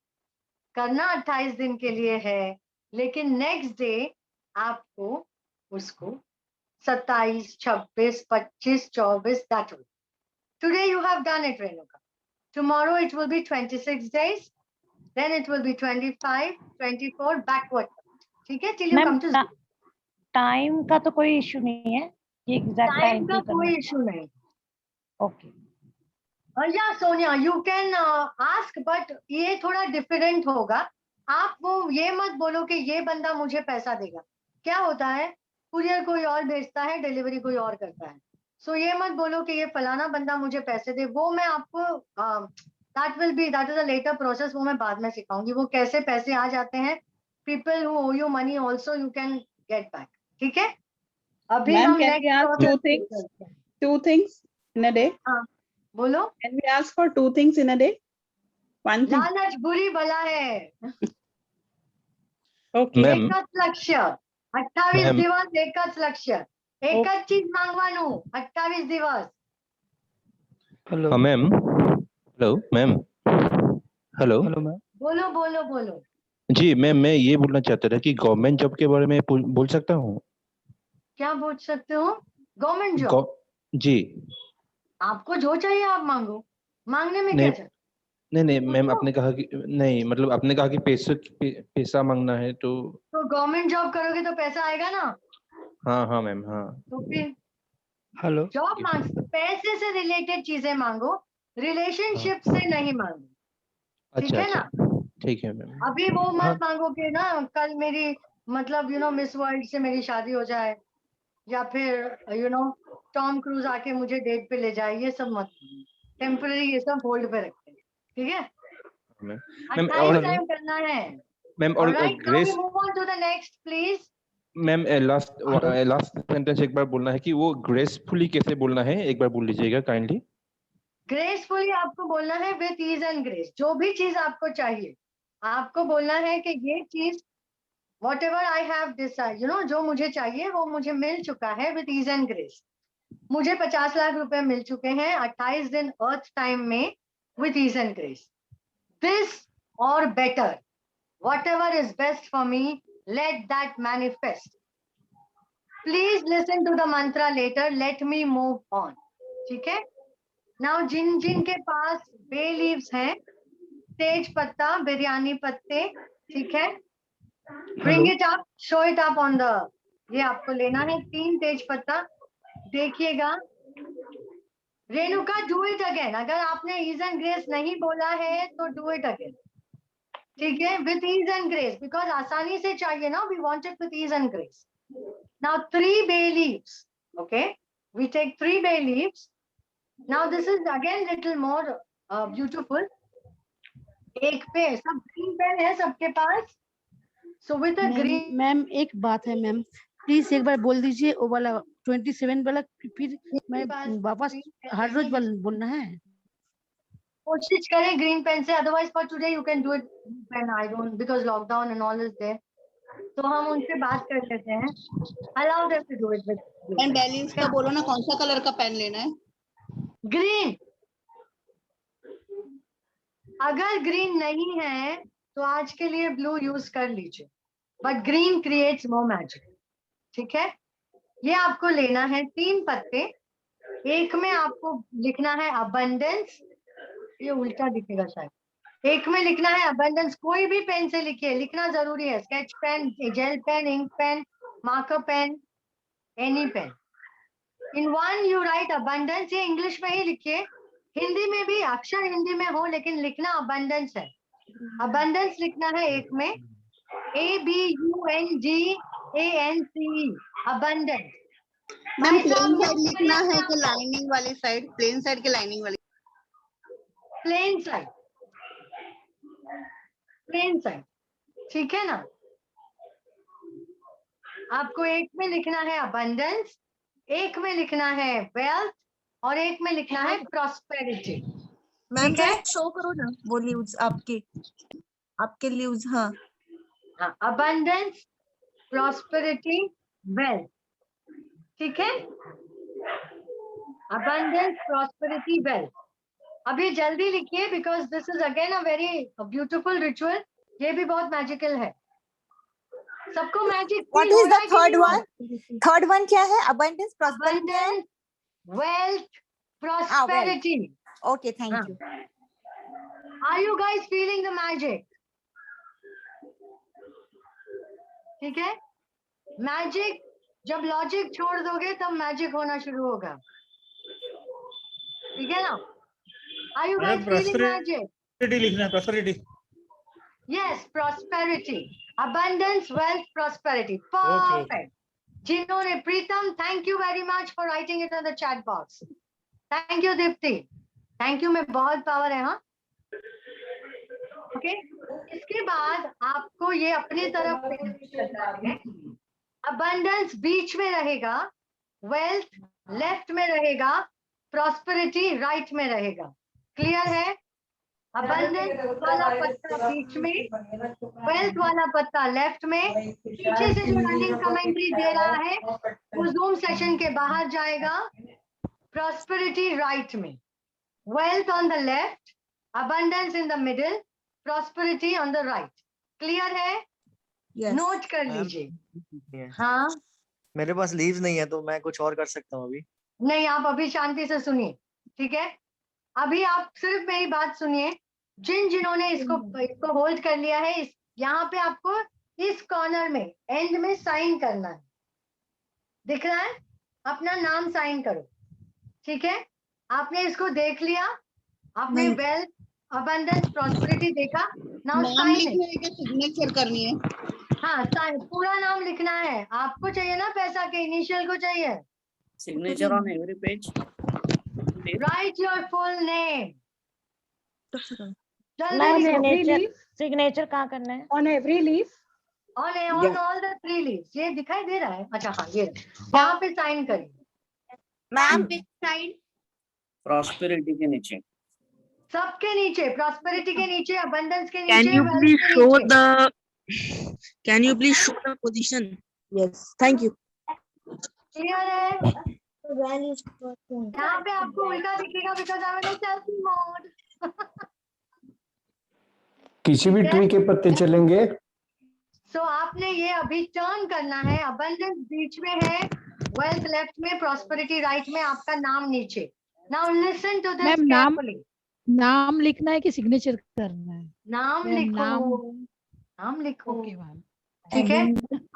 करना 28 दिन के लिए है, लेकिन नेक्स्ट डे आपको उसको 27, 26, 25, 24 that will. Today you have done it, Renuka. Tomorrow it will be 26 days. Then it will be 25, 24 backward. ठीक है? Till you come to time का तो कोई इशू नहीं है, ये एग्जैक्ट टाइम का कोई इशू नहीं. ओके. या Sonia, you can ask, but ये थोड़ा डिफरेंट होगा. आप वो ये मत बोलो कि ये बंदा मुझे पैसा देगा. क्या होता है, कुरियर कोई और भेजता है, डिलीवरी कोई और करता है. सो ये मत बोलो कि ये फलाना बंदा मुझे पैसे दे. वो मैं आपको that is a later process. वो मैं बाद में सिखाऊंगी वो कैसे पैसे आ जाते हैं. People who owe you money also you can get back. ठीक है? अभी हम two things in a day? हाँ, बोलो. Can we ask for 2 things in a day? One thing. लालच बुरी बला है. Okay. एकच लक्ष्य, 28 दिवस एकच लक्ष्य, एकच चीज मागવાનું 28 दिवस. Hello ma'am. Hello ma'am. Hello. Hello ma'am. बोलो बोलो बोलो. जी मैम, मैं ये बोलना चाहता था कि गवर्नमेंट जॉब के बारे में बोल सकता हूँ? क्या बोल सकते हो? Government job? जी. आपको जो चाहिए आप मांगो. मांगने में क्या चाहिए? नहीं मैम, आपने कहा कि नहीं, मतलब आपने कहा कि पैसा मांगना है, तो गवर्नमेंट जॉब करोगे तो पैसा आएगा ना. हाँ मैम. हाँ तो फिर हेलो. जॉब मांग, पैसे से रिलेटेड चीजें मांगो, रिलेशनशिप से नहीं मांगो. ठीक है ना? ठीक है मैम. अभी वो मत मांगो कि ना कल मेरी मतलब मिस वर्ल्ड से मेरी शादी हो जाए, या फिर टॉम क्रूज आके मुझे डेट पे ले जाए. ये सब मत. टेम्पररी ये सब होल्ड पे रखते हैं. ठीक है? मैम और टाइम करना है मैम. और grace, move on to the next please. Ma'am last sentence एक बार बोलना है कि वो ग्रेसफुली कैसे बोलना है, एक बार बोल लीजिएगा काइंडली. ग्रेसफुली आपको बोलना है विथ ईज एंड ग्रेस. जो भी चीज आपको चाहिए आपको बोलना है कि ये चीज whatever I have decided, जो मुझे चाहिए वो मुझे मिल चुका है with ease and grace. मुझे 50 लाख रुपए मिल चुके हैं 28 दिन अर्थ टाइम में with ease and grace. This or better, whatever is best for me, let that manifest. Please listen to the mantra later. Let me move on. ठीक है? Now जिन के पास बे leaves हैं, तेज पत्ता, बिरयानी पत्ते, ठीक है? Bring it up, show it up on the. ये आपको लेना है 3 तेज पत्ता. देखिएगा. Renuka, do it again. अगर आपने ईज एंड ग्रेस नहीं बोला है तो डू इट अगेन. ठीक है? With ease and grace, because आसानी से चाहिए ना. We want it with ease and grace. Now 3 bay leaves. Okay, we take 3 bay leaves. Now this is again little more beautiful. एक पे सब ग्रीन पेन है सबके पास. So with a green. Ma'am एक बात है मैम, प्लीज एक बार बोल दीजिए वो वाला 27 वाला, फिर मैं वापस हर रोज बोलना है. कोशिश करें ग्रीन पेन से, otherwise for today you can do it pen. I don't, because lockdown and all is there. तो हम उनसे बात कर लेते हैं. Allow them to do it with. And balance का बोलो ना, कौन सा कलर का पेन लेना है? ग्रीन. अगर ग्रीन नहीं है तो आज के लिए ब्लू यूज कर लीजिए, but green creates more magic. ठीक है? ये आपको लेना है 3 पत्ते. एक में आपको लिखना है अबंडेंस. ये उल्टा दिखेगा शायद. एक में लिखना है अबंडेंस. कोई भी पेन से लिखिए, लिखना जरूरी है. Sketch pen, gel pen, ink pen, marker pen, any pen. In 1 you write abundance. ये इंग्लिश में ही लिखिए हिंदी में भी अक्षर हिंदी में हो लेकिन लिखना अबंडेंस है। अबंडेंस लिखना है एक में ABUNDANCE abundance. Ma'am plain side लिखना है कि लाइनिंग वाली साइड? प्लेन साइड की लाइनिंग वाली? प्लेन साइड, प्लेन साइड, ठीक है ना। आपको एक में लिखना है अबंडेंस, एक में लिखना है वेल्थ और एक में लिखना है प्रॉस्पेरिटी। मैम जरा शो करो ना वो लीव्स आपके लीव्स। हाँ अबंडेंस, प्रॉस्पेरिटी, वेल्थ, ठीक है। Abundance, prosperity, wealth. अभी जल्दी लिखिए because this is again a very beautiful ritual. ये भी बहुत मैजिकल है। सबको magic what is the third one? Third one क्या है? Abundance, prosperity, wealth, prosperity. Okay thank you. Are you guys feeling the magic? ठीक है। मैजिक जब लॉजिक छोड़ दोगे तब मैजिक होना शुरू होगा, ठीक है ना। Are you guys feeling magic? लिखना है prosperity. Yes, prosperity, abundance, wealth, prosperity. Perfect. जिन्होंने Pritam, thank you very much for writing it in the chat box. Thank you Deepti, thank you. में बहुत पावर है। हाँ ओके। इसके बाद आपको ये अपनी तरफ करना है। अबंडेंस बीच में रहेगा, वेल्थ लेफ्ट में रहेगा, प्रॉस्पेरिटी राइट में रहेगा। क्लियर है? अबंडेंस वाला पत्ता बीच में, वेल्थ वाला पत्ता लेफ्ट में। पीछे से जो रनिंग कमेंट्री दे रहा है वो जूम सेशन के बाहर जाएगा। प्रॉस्पेरिटी राइट में, wealth on the left, abundance in the middle, prosperity on the right. Clear है? नोट कर लीजिए। हाँ मेरे पास लीव्स नहीं है तो मैं कुछ और कर सकता हूँ अभी। नहीं, आप अभी शांति से सुनिए, ठीक है। अभी आप सिर्फ मेरी बात सुनिए। जिन्होंने इसको होल्ड कर लिया है, यहाँ पे आपको इस कॉर्नर में एंड में साइन करना है। दिख रहा है? अपना नाम साइन करो, ठीक है। आपने इसको देख लिया, आपने वेल्थ, अबंडेंस, प्रॉस्पेरिटी देखा। नाउ साइन है, सिग्नेचर करनी है। हाँ साइन, पूरा नाम लिखना है। आपको चाहिए ना पैसा के इनिशियल को चाहिए? Signature on every page. Right your full name. Signature कहाँ करना है? On every leaf, on all the 3 leaves. ये दिखाई दे रहा है? अच्छा हाँ, ये यहाँ पे साइन करिए। मैम साइन प्रॉस्पेरिटी के नीचे, सबके नीचे, प्रॉस्पेरिटी के नीचे, अबंडेंस के नीचे। Can you please show the? Can you please show the position? Yes, thank you. Clear है? यहाँ पे आपको उल्टा दिखेगा because I am in selfie mode. किसी भी ट्री के पत्ते चलेंगे। सो आपने ये अभी टर्न करना है। अबंडेंस बीच में है, वेल्थ लेफ्ट में, प्रॉस्पेरिटी राइट में, आपका नाम नीचे। Now listen to this carefully. नाम लिखना है कि सिग्नेचर करना है? नाम लिखो, नाम लिखो, ठीक है।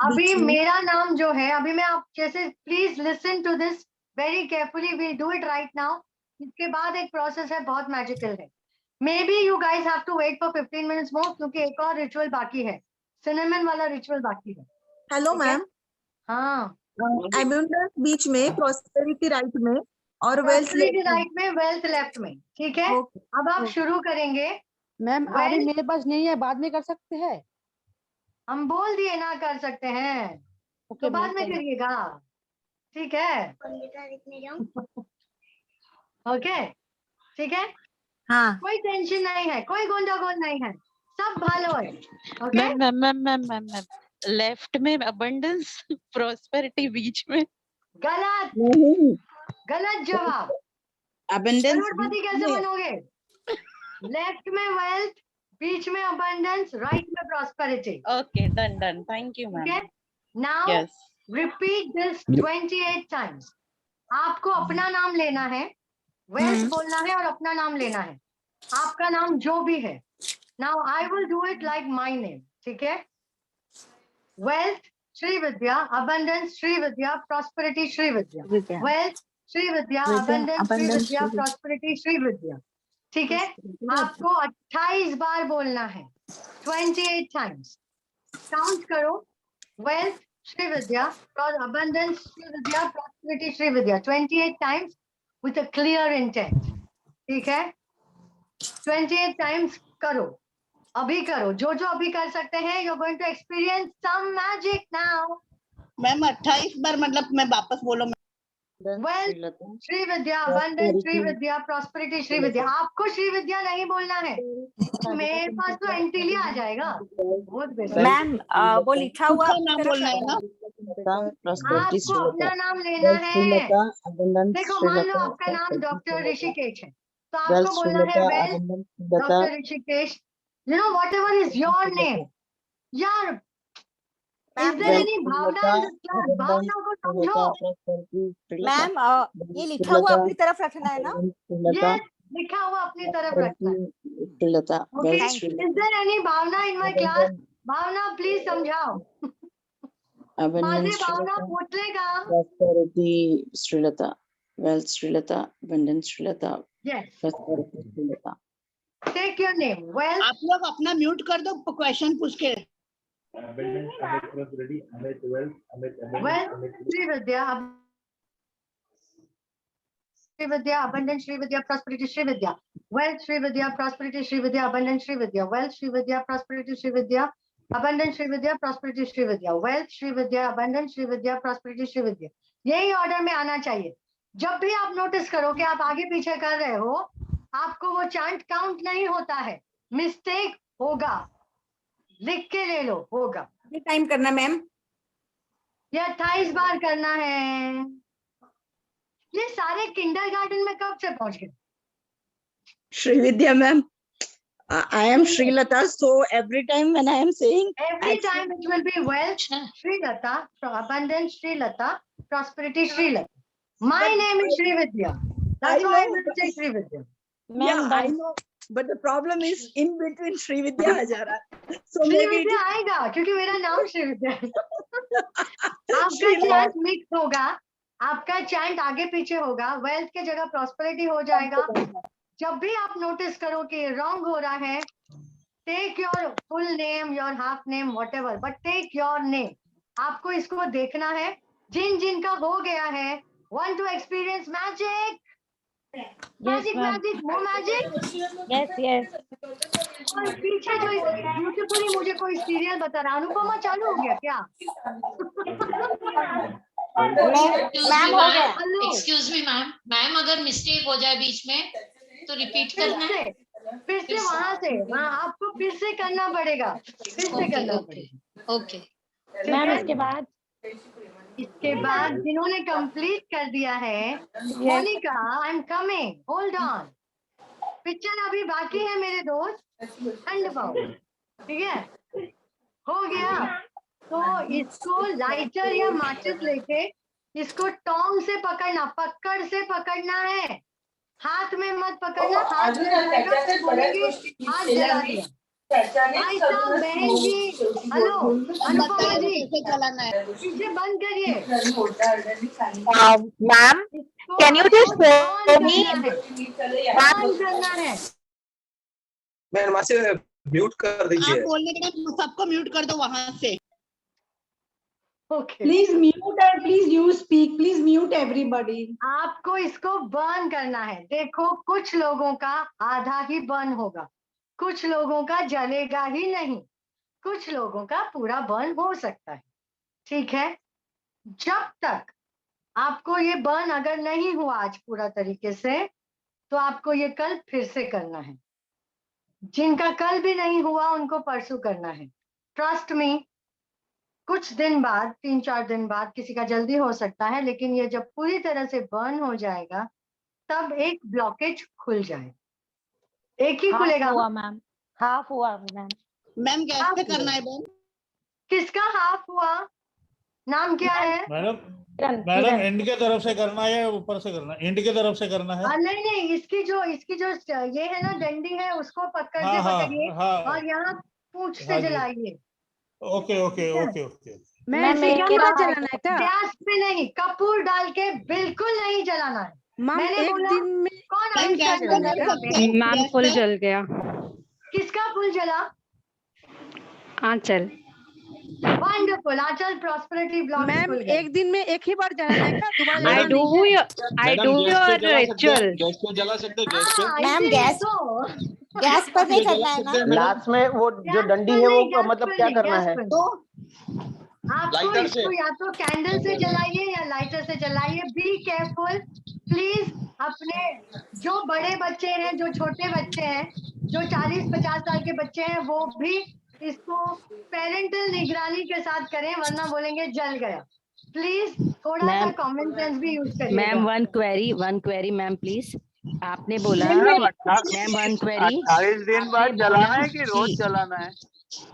अभी मेरा नाम जो है, अभी मैं आप जैसे, please listen to this very carefully, we do it right now. इसके बाद एक प्रोसेस है, बहुत मैजिकल है। Maybe you guys have to wait for 15 minutes more, क्योंकि एक और रिचुअल बाकी है, सिनेमन वाला रिचुअल बाकी है। Hello ma'am. हाँ, अबंडेंस बीच में, प्रॉस्पेरिटी राइट में और वेल्थ राइट में, वेल्थ लेफ्ट में, ठीक है। अब आप शुरू करेंगे। मैम अभी मेरे पास नहीं है, बाद में कर सकते हैं? हम बोल दिए ना कर सकते हैं, तो बाद में करिएगा, ठीक है। ओके, ठीक है। हाँ, कोई टेंशन नहीं है, कोई गोंडागोल नहीं है, सब भालो है। ओके मैम लेफ्ट में अबंडेंस, प्रॉस्पेरिटी बीच में। गलत, गलत जवाब। अबंडेंस करोड़पति कैसे बनोगे? लेफ्ट में वेल्थ, बीच में अबंडेंस, राइट में prosperity. Okay, done, thank you ma'am. Okay, now repeat this 28 times. आपको अपना नाम लेना है, वेल्थ बोलना है और अपना नाम लेना है, आपका नाम जो भी है। Now I will do it like my name, ठीक है। Wealth Shri Vidya, abundance Shri Vidya, prosperity Shri विद्या, wealth Shri Vidya, abundance Shri Vidya, prosperity Shri विद्या। ठीक है, आपको 28 बार बोलना है, 28 टाइम्स। काउंट करो, wealth Shri Vidya, abundance Shri Vidya, prosperity Shri Vidya, 28 times with a clear intent. ठीक है, 28 टाइम्स करो, अभी करो, जो जो अभी कर सकते हैं। You are going to experience some magic now. Ma'am 28 बार मतलब मैं वापस बोलो। Wealth Shri Vidya, abundance Shri Vidya, prosperity Shri Vidya. आपको श्री विद्या नहीं बोलना है, मेरे पास तो एंटीलिया आ जाएगा। बहुत बेहतर मैम वो लिखा हुआ नाम बोलना है ना। आपको अपना नाम लेना है। देखो, मान लो आपका नाम डॉक्टर ऋषिकेश है, तो आपको बोलना है wealth doctor Rishikesh, you know whatever is your name. यार, is there any Bhavna in this class? Bhavna को समझो। मैम ये लिखा हुआ अपनी तरफ रखना है ना? ये लिखा हुआ अपनी तरफ रखना है। Okay, is there any Bhavna in my class? Bhavana please समझाओ। माझे भावना पोचलेगा। Prosperity Srilata, wealth Srilata, abundance Srilata, Yes. prosperity Srilata. Take your name. Well, आप लोग अपना म्यूट कर दो क्वेश्चन पूछ के। Abundance, Amit, prosperity, Amit, wealth, Amit, abundance, well, Amit, Shri Vidya, Shri Vidya, abundance Shri Vidya, prosperity Shri Vidya, wealth Shri Vidya, prosperity Shri Vidya, abundance Shri Vidya, wealth Shri Vidya, prosperity Shri Vidya, abundance Shri Vidya, prosperity Shri Vidya, wealth Shri Vidya, abundance Shri Vidya, prosperity Shri Vidya। यही order में आना चाहिए। जब भी आप notice करो कि आप आगे पीछे कर रहे हो, आपको वो चांट काउंट नहीं होता है, मिस्टेक होगा, लिख के ले लो, होगा। ये टाइम करना मैम? ये 28 बार करना है। ये सारे किंडरगार्टन में कब से पहुंच गए? Shri Vidya ma'am, I am Srilata, so every time when I am saying, Every time it will be wealth Srilata, abundance Srilata, prosperity Srilata. My name is Shri Vidya. That's why I will say Shri Vidya. yeah, I know, but the problem is in between Shri Vidya आ जा रहा है। So Shri maybe विद्या आएगा क्योंकि मेरा नाम श्री विद्या है। आपका chant mix होगा, आपका चैंट आगे पीछे होगा, वेल्थ के जगह प्रॉस्पेरिटी हो जाएगा। जब भी आप नोटिस करो कि रॉन्ग हो रहा है, take your full name, your half name, whatever, but take your name. आपको इसको देखना है। जिन जिन का हो गया है, want to experience magic, magic magic, वो मैजिक। Yes, yes. और पीछे जो ब्यूटीफुली मुझे कोई सीरियल बता रहा, अनुपमा चालू हो गया क्या? मैम हो गया। एक्सक्यूज मी मैम, मैम अगर मिस्टेक हो जाए बीच में तो रिपीट करना है। फिर से वहां से वहां आपको फिर से करना पड़ेगा, फिर से करना पड़ेगा। ओके मैम इसके बाद जिन्होंने कंप्लीट कर दिया है, Monika, I am coming, hold on. Picture अभी बाकी है मेरे दोस्त, ठंड पाओ, ठीक है? हो गया तो इसको लाइटर या माचिस लेके इसको टोंग से पकड़ना, पकड़ से पकड़ना है, हाथ में मत पकड़ना। हाथ में हाथ जला दिया। भाई साहब, बहन जी, हेलो, अनुपमा जी, इसे बंद करिए। Ma'am, can you just show me? बंद करना है। मैम वहाँ से म्यूट कर दीजिए। आप बोलने के टाइम सबको म्यूट कर दो वहां से। Okay. Please mute and please you speak. Please mute everybody. आपको इसको बर्न करना है। देखो, कुछ लोगों का आधा ही बर्न होगा, कुछ लोगों का जलेगा ही नहीं, कुछ लोगों का पूरा बर्न हो सकता है। ठीक है, जब तक आपको ये बर्न अगर नहीं हुआ आज पूरा तरीके से, तो आपको ये कल फिर से करना है। जिनका कल भी नहीं हुआ उनको परसों करना है। ट्रस्ट मी, कुछ दिन बाद, 3-4 दिन बाद, किसी का जल्दी हो सकता है, लेकिन ये जब पूरी तरह से बर्न हो जाएगा तब एक ब्लॉकेज खुल जाएगा। एक ही खुलेगा मैम, हाफ हुआ मैम। मैम कैसे करना है बर्न? किसका हाफ हुआ? नाम क्या है? मैडम एंड के तरफ से करना है या ऊपर से करना है? एंड के तरफ से करना है। नहीं नहीं, इसकी जो ये है ना, डंडी है, उसको पकड़ के पकड़िए और यहाँ पूंछ से जलाइए। Okay okay okay okay ma'am एक ही बार जलाना है क्या? गैस पे नहीं, कपूर डाल के बिल्कुल नहीं जलाना है। मैम मैंने एक बोला, दिन में कौन टाइम क्या आइंस्टाइन जलाना है क्या? मैम फुल जल गया। किसका फुल जला? आंचल। वंडरफुल, आंचल प्रॉस्पेरिटी ब्लॉक मैम फुल गया। एक दिन में एक ही बार जलाना है क्या? दोबारा I जलाना do नहीं है? I do your ritual. Gas पे जला सकते हैं, गैस पे हाँ, मैम इसीलिए गैस तो गैस पर नहीं करना है ना? लास्ट में वो जो गैस डंडी पर है नहीं, वो गैस मतलब पर क्या नहीं, करना गैस है? पर तो नहीं। आपको लाइटर से। इसको या तो कैंडल से जलाइए या लाइटर से जलाइए। Be careful please. अपने जो बड़े बच्चे हैं, जो छोटे बच्चे हैं, जो 40-50 साल के बच्चे हैं, वो भी इसको पेरेंटल निगरानी के साथ करें, वरना बोलेंगे जल गया। प्लीज थोड़ा सा मैम कॉमन सेंस भी यूज करिएगा। Ma'am one query ma'am please. आपने बोला मैम मैम वन क्वेरी 28 दिन बाद जलाना है कि रोज जलाना है?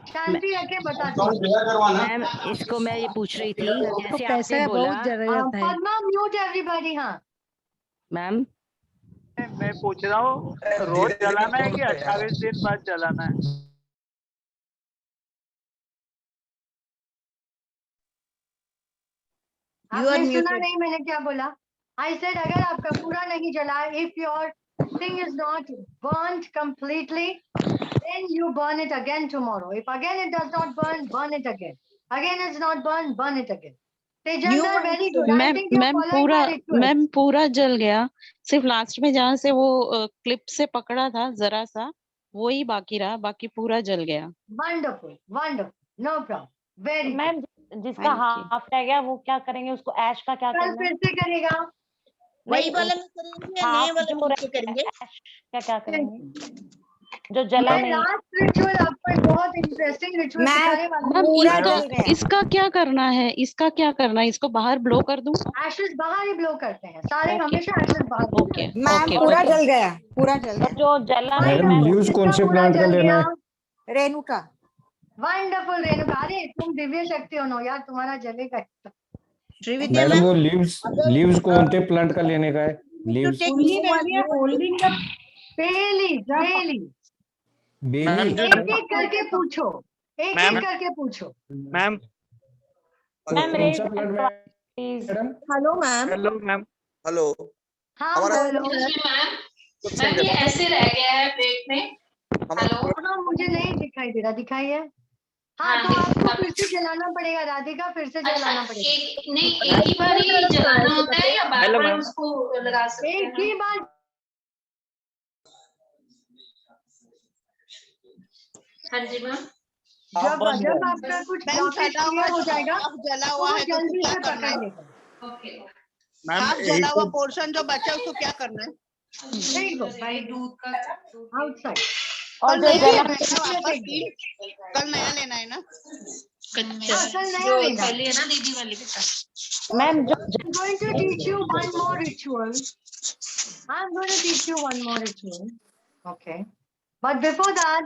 शांति रखे बताती मैम इसको मैं ये पूछ रही थी तो जैसे पैसा आपने है बोला बहुत जला जाता है। Padma mute everybody. हाँ मैम मैं पूछ रहा हूँ रोज जलाना है कि 28 दिन बाद जलाना है? आपने सुना नहीं मैंने क्या बोला? आई सेड अगर आपका पूरा नहीं जला, if your thing is not burnt completely, then you burn it again tomorrow. If again it does not burn, burn it again. Again it's not burned, burn it again. Tejinder, very good. I think you're following my rituals. Ma'am पूरा जल गया, सिर्फ last में जहाँ से वो clip से पकड़ा था जरा सा वही बाकी रहा, बाकी पूरा जल गया। Wonderful, wonderful. No problem. Very good. Ma'am जिसका हाफ रह गया वो क्या करेंगे? उसको ऐश का क्या कल करना है? फिर से करेगा। वही वाला में करेंगे या नए वाले में से करेंगे? क्या क्या करेंगे जो जला मैं नहीं? लास्ट रिचुअल आपको एक बहुत इंटरेस्टिंग रिचुअल सिखाने वाली हूँ। इसका क्या करना है? इसका क्या करना है? इसको बाहर ब्लो कर दूं? एशेस बाहर ही ब्लो करते हैं सारे, हमेशा एशेस बाहर। ओके मैम पूरा जल गया, पूरा जल गया। जो जला मैडम लीव्स कौन से प्लांट का लेना है? रेणुका। वंडरफुल रेणुका, अरे तुम दिव्य शक्ति हो नो यार, तुम्हारा जलेगा। मैडम वो लीव्स कौन से प्लांट का लेने का है? लीव्स बेली, बेली। बेली एक एक करके पूछो, एक एक करके पूछो। मैम कौन सा plant madam? Hello ma'am. Hello ma'am. Hello हाँ हमारा बोलो। मैम ये ऐसे रह गया है पेट में। हेलो मुझे नहीं दिखाई दे रहा, दिखाई है? हाँ तो आपको फिर से जलाना पड़ेगा राधिका, फिर से जलाना पड़ेगा। नहीं एक ही बार ही जलाना होता है या बार बार उसको लगा सकते हैं? एक ही बार। हाँ जी मैम। जब आपका कुछ ब्लॉकेज क्लियर हो जाएगा जला हुआ है तो जल्दी क्या से करना पकड़ है? लेगा। ओके हाफ जला हुआ पोर्शन जो बचा उसको क्या करना है? भाई दूध का आउटसाइड। और जो जला कल नया लेना है ना? कल नया लेना पहले है ना दीदी वाली बेटा। मैम जो I'm going to teach you one more ritual. I'm going to teach you one more ritual. Okay. But before that,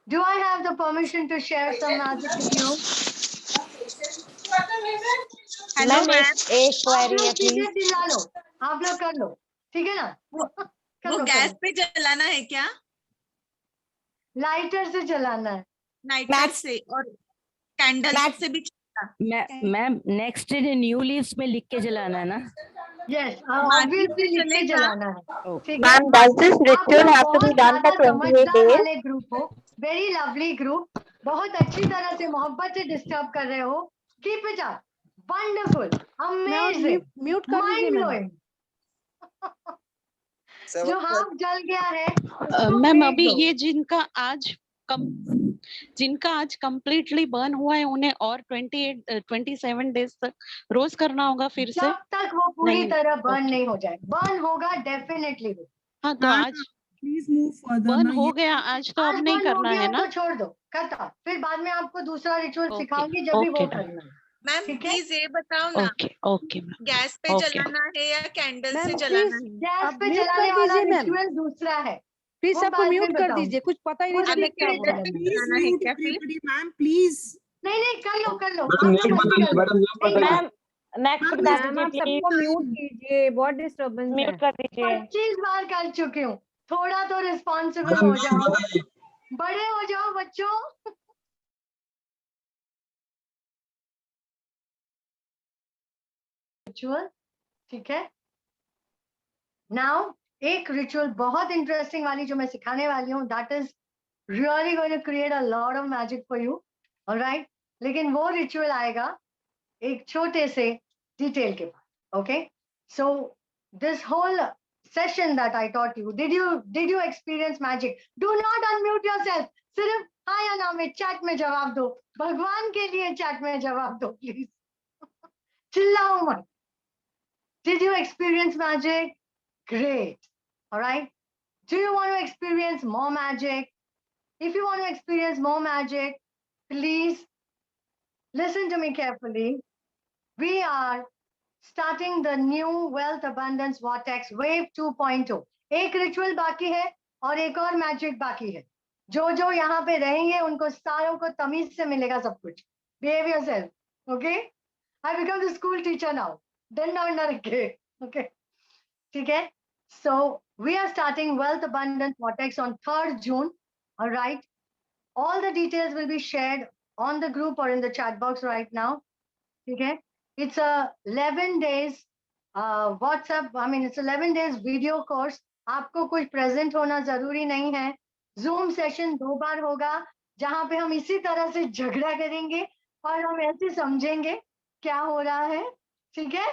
do I have the permission to share some magic with you? Ma'am एक आप query लोग है सीधे please. चिल्ला लो, आप लोग कर लो, ठीक है ना? वो गैस पे जलाना है क्या? लाइटर से जलाना है। नाइटर से और कैंडल से भी चलता। मैम नेक्स्ट न्यू लीव्स में लिख के जलाना है ना? Yes, obviously लिख के जलाना है। ठीक है? Ma'am does this ritual have to be done for 28 days? वाले ग्रुप हो, वेरी लवली ग्रुप, बहुत अच्छी तरह से मोहब्बत से डिस्टर्ब कर रहे हो। Keep it up, wonderful, amazing, mute कर दीजिए माइंड मैम। ब्लोइंग। जो हाफ जल गया है मैम अभी ये जिनका आज कंप्लीटली बर्न हुआ है उन्हें और 27 डेज तक रोज करना होगा फिर से? जब तक वो पूरी तरह बर्न नहीं हो जाए। बर्न होगा डेफिनेटली। हाँ तो आज बर्न हो गया, आज तो अब नहीं करना है ना? तो छोड़ दो, खत्म। फिर बाद में आपको दूसरा रिचुअल सिखाऊंगी जब भी वो करना है। मैम प्लीज ये बताओ ना, ओके मैम। गैस पे जलाना है या कैंडल से जलाना है? गैस पे जलाने वाला रिचुअल दूसरा है। प्लीज सबको म्यूट कर दीजिए, कुछ पता ही नहीं चल क्या बोल रहा है। Ma'am please. नहीं कर लो। मैम नेक्स्ट बता दीजिए आप प्लीज। सबको म्यूट कीजिए, बहुत डिस्टर्बेंस है। म्यूट कर दीजिए। 25 बार कर चुकी हूँ, थोड़ा तो रिस्पॉन्सिबल हो जाओ, बड़े हो जाओ बच्चों। ritual, ठीक है? Now एक ritual बहुत interesting वाली जो मैं सिखाने वाली हूँ, that is really going to create a lot of magic for you, all right? लेकिन वो ritual आएगा एक छोटे से detail के बाद, okay? So this whole session that I taught you, did you experience magic? Do not unmute yourself. सिर्फ हाँ या ना में chat में जवाब दो. भगवान के लिए chat में जवाब दो, please. चिल्लाओ मत. Did you experience magic? Great. All right. Do you want to experience more magic? If you want to experience more magic, please listen to me carefully. We are starting the new Wealth Abundance Vortex Wave 2.0. एक ritual बाकी है और एक और magic बाकी है. जो यहाँ पे रहेंगे उनको सारों को तमीज से मिलेगा सब कुछ. Behave yourself. Okay? I become the school teacher now. डंडा वंडा रखे. Okay? ठीक है? So we are starting Wealth Abundance Vortex on 3rd June. All right. All the details will be shared on the group or in the chat box right now. Okay. It's a 11 days WhatsApp. I mean, it's 11 days video course. आपको कुछ present होना जरूरी नहीं है. Zoom session 2 बार होगा, जहाँ पे हम इसी तरह से झगड़ा करेंगे और हम ऐसे समझेंगे क्या हो रहा है. ठीक है?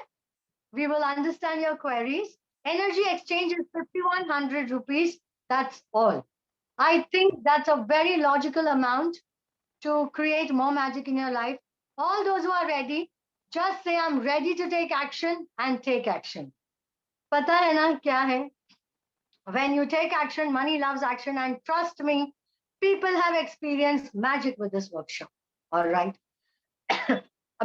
We will understand your queries. Energy exchange is 5,100 rupees. That's all. I think that's a very logical amount to create more magic in your life. All those who are ready, just say I'm ready to take action and take action. पता है ना क्या है? When you take action, money loves action, and trust me, people have experienced magic with this workshop. All right.